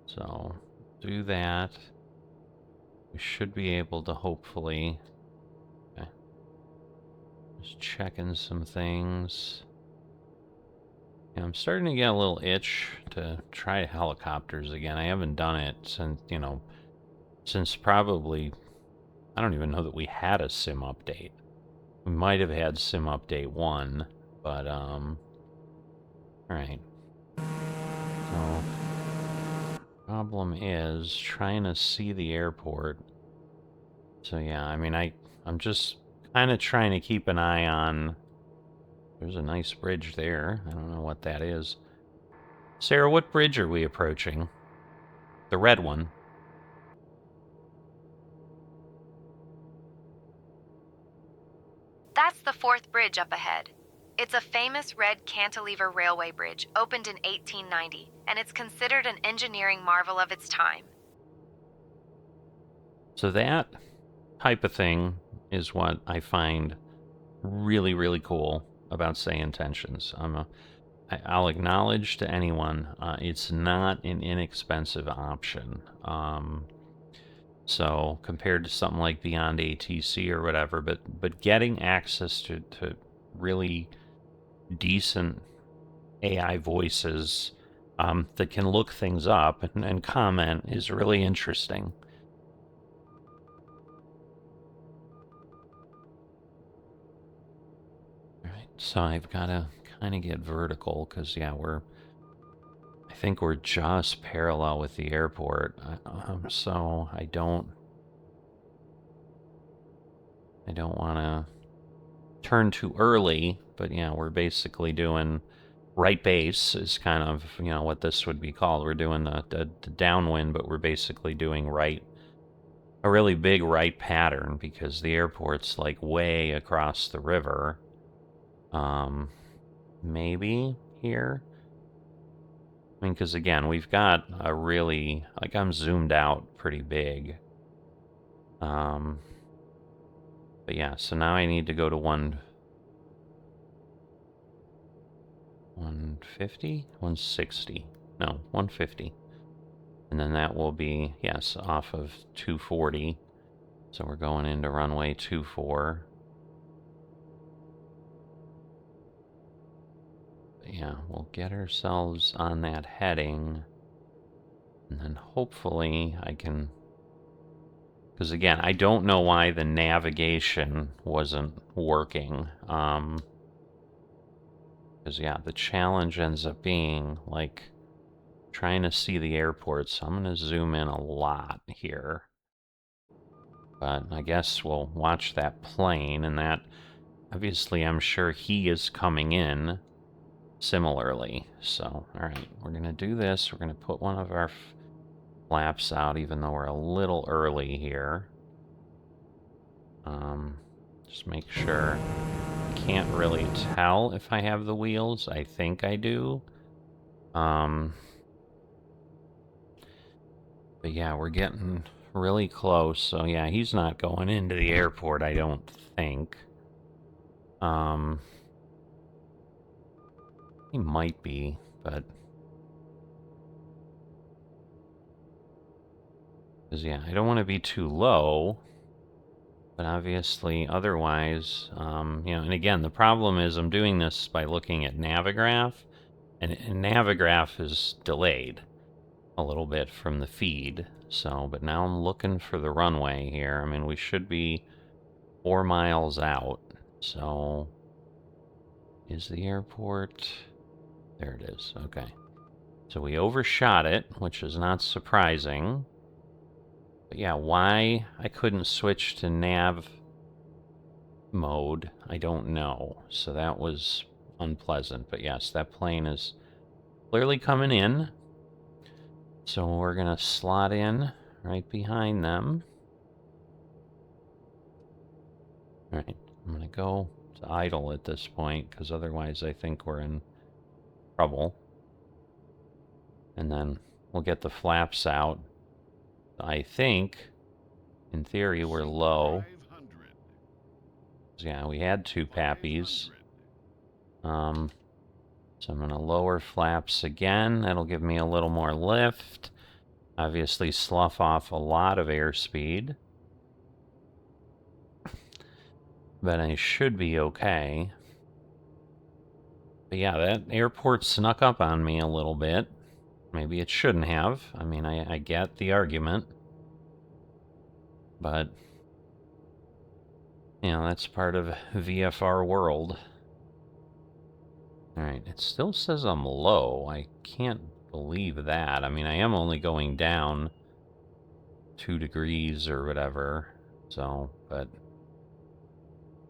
Speaker 1: So do that. We should be able to hopefully... Okay. Just checking some things. Yeah, I'm starting to get a little itch to try helicopters again. I haven't done it since, you know, since probably... I don't even know that we had a sim update. We might have had sim update 1, but, alright. So, problem is trying to see the airport. So yeah, I mean, I'm just kind of trying to keep an eye on... There's a nice bridge there. I don't know what that is. Sarah, what bridge are we approaching? The red one.
Speaker 3: That's the 4th bridge up ahead. It's a famous red cantilever railway bridge opened in 1890, and it's considered an engineering marvel of its time.
Speaker 1: So that type of thing is what I find really, really cool about SayIntentions. I'll acknowledge to anyone, it's not an inexpensive option. So compared to something like Beyond ATC or whatever, but getting access to really decent AI voices that can look things up and comment is really interesting. Alright, so I've got to kind of get vertical because, yeah, I think we're just parallel with the airport. So I don't want to turn too early, but yeah, we're basically doing right base is kind of, you know, what this would be called. We're doing the downwind, but we're basically doing right, a really big right pattern because the airport's like way across the river. Maybe here. I mean, because again, we've got a really, like, I'm zoomed out pretty big. But yeah, so now I need to go to 150? 160. No, 150. And then that will be, yes, off of 240. So we're going into runway 24. But yeah, we'll get ourselves on that heading. And then hopefully I can... Because again, I don't know why the navigation wasn't working. Because yeah, the challenge ends up being like trying to see the airport. So I'm going to zoom in a lot here. But I guess we'll watch that plane, and that obviously I'm sure he is coming in similarly. So, alright, we're going to do this. We're going to put one of our flaps out, even though we're a little early here. Just make sure. Can't really tell if I have the wheels. I think I do. But yeah, we're getting really close. So yeah, he's not going into the airport, I don't think. He might be, but... Because yeah, I don't want to be too low. But obviously, otherwise, you know, and again, the problem is I'm doing this by looking at Navigraph, and Navigraph is delayed a little bit from the feed. So, but now I'm looking for the runway here. I mean, we should be 4 miles out. So, is the airport? There it is. Okay. So we overshot it, which is not surprising. But yeah, why I couldn't switch to nav mode, I don't know. So that was unpleasant. But yes, that plane is clearly coming in. So we're going to slot in right behind them. All right, I'm going to go to idle at this point, because otherwise I think we're in trouble. And then we'll get the flaps out. I think, in theory, we're low. Yeah, we had 2 pappies. So I'm going to lower flaps again. That'll give me a little more lift. Obviously slough off a lot of airspeed. But I should be okay. But yeah, that airport snuck up on me a little bit. Maybe it shouldn't have. I mean, I get the argument. But, you know, that's part of VFR world. Alright, it still says I'm low. I can't believe that. I mean, I am only going down 2 degrees or whatever. So, but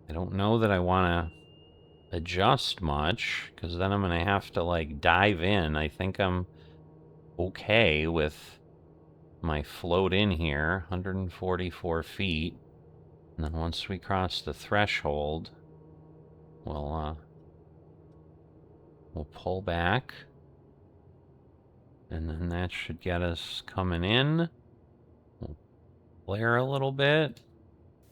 Speaker 1: I don't know that I want to adjust much, because then I'm going to have to, like, dive in. I think I'm okay with my float in here, 144 feet. And then once we cross the threshold, we'll pull back. And then that should get us coming in. We'll flare a little bit.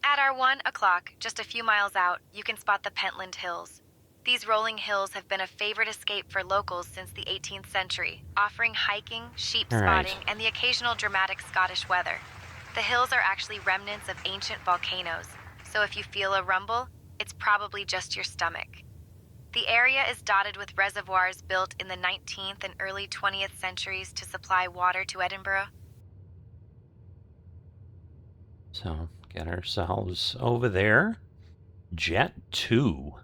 Speaker 3: At our 1 o'clock, just a few miles out, you can spot the Pentland Hills. These rolling hills have been a favorite escape for locals since the 18th century, offering hiking, sheep spotting, and the occasional dramatic Scottish weather. The hills are actually remnants of ancient volcanoes, so if you feel a rumble, it's probably just your stomach. The area is dotted with reservoirs built in the 19th and early 20th centuries to supply water to Edinburgh.
Speaker 1: So, get ourselves over there. Jet 2.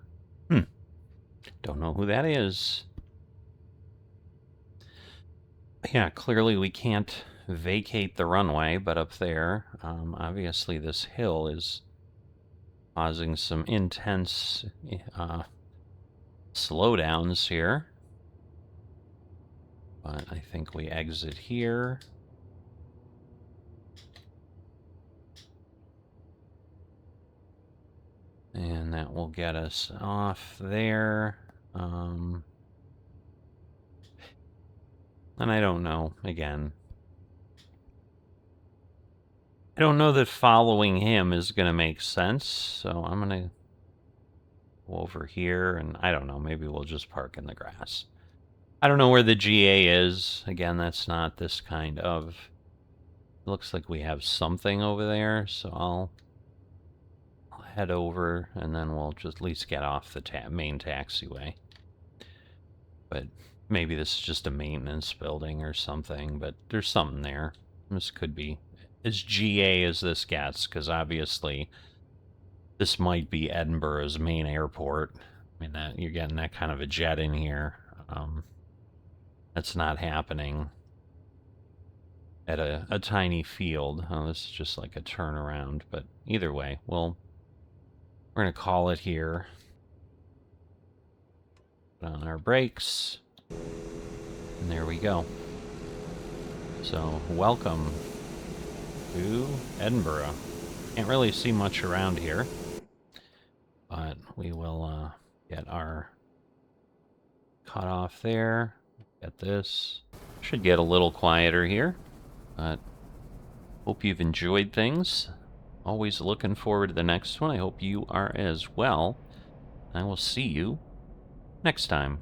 Speaker 1: Don't know who that is. Yeah, clearly we can't vacate the runway, but up there, obviously this hill is causing some intense slowdowns here. But I think we exit here. And that will get us off there. And I don't know, again. I don't know that following him is going to make sense, so I'm going to go over here, and I don't know, maybe we'll just park in the grass. I don't know where the GA is. Again, that's not this kind of... It looks like we have something over there, so I'll head over, and then we'll just at least get off the main taxiway. But maybe this is just a maintenance building or something, but there's something there. This could be as GA as this gets, because obviously this might be Edinburgh's main airport. I mean, that you're getting that kind of a jet in here. That's not happening at a tiny field. Oh, this is just like a turnaround, but either way, we're going to call it here. Put on our brakes. And there we go. So, welcome to Edinburgh. Can't really see much around here. But we will get our cutoff there. Get this. Should get a little quieter here. But hope you've enjoyed things. Always looking forward to the next one. I hope you are as well. I will see you next time.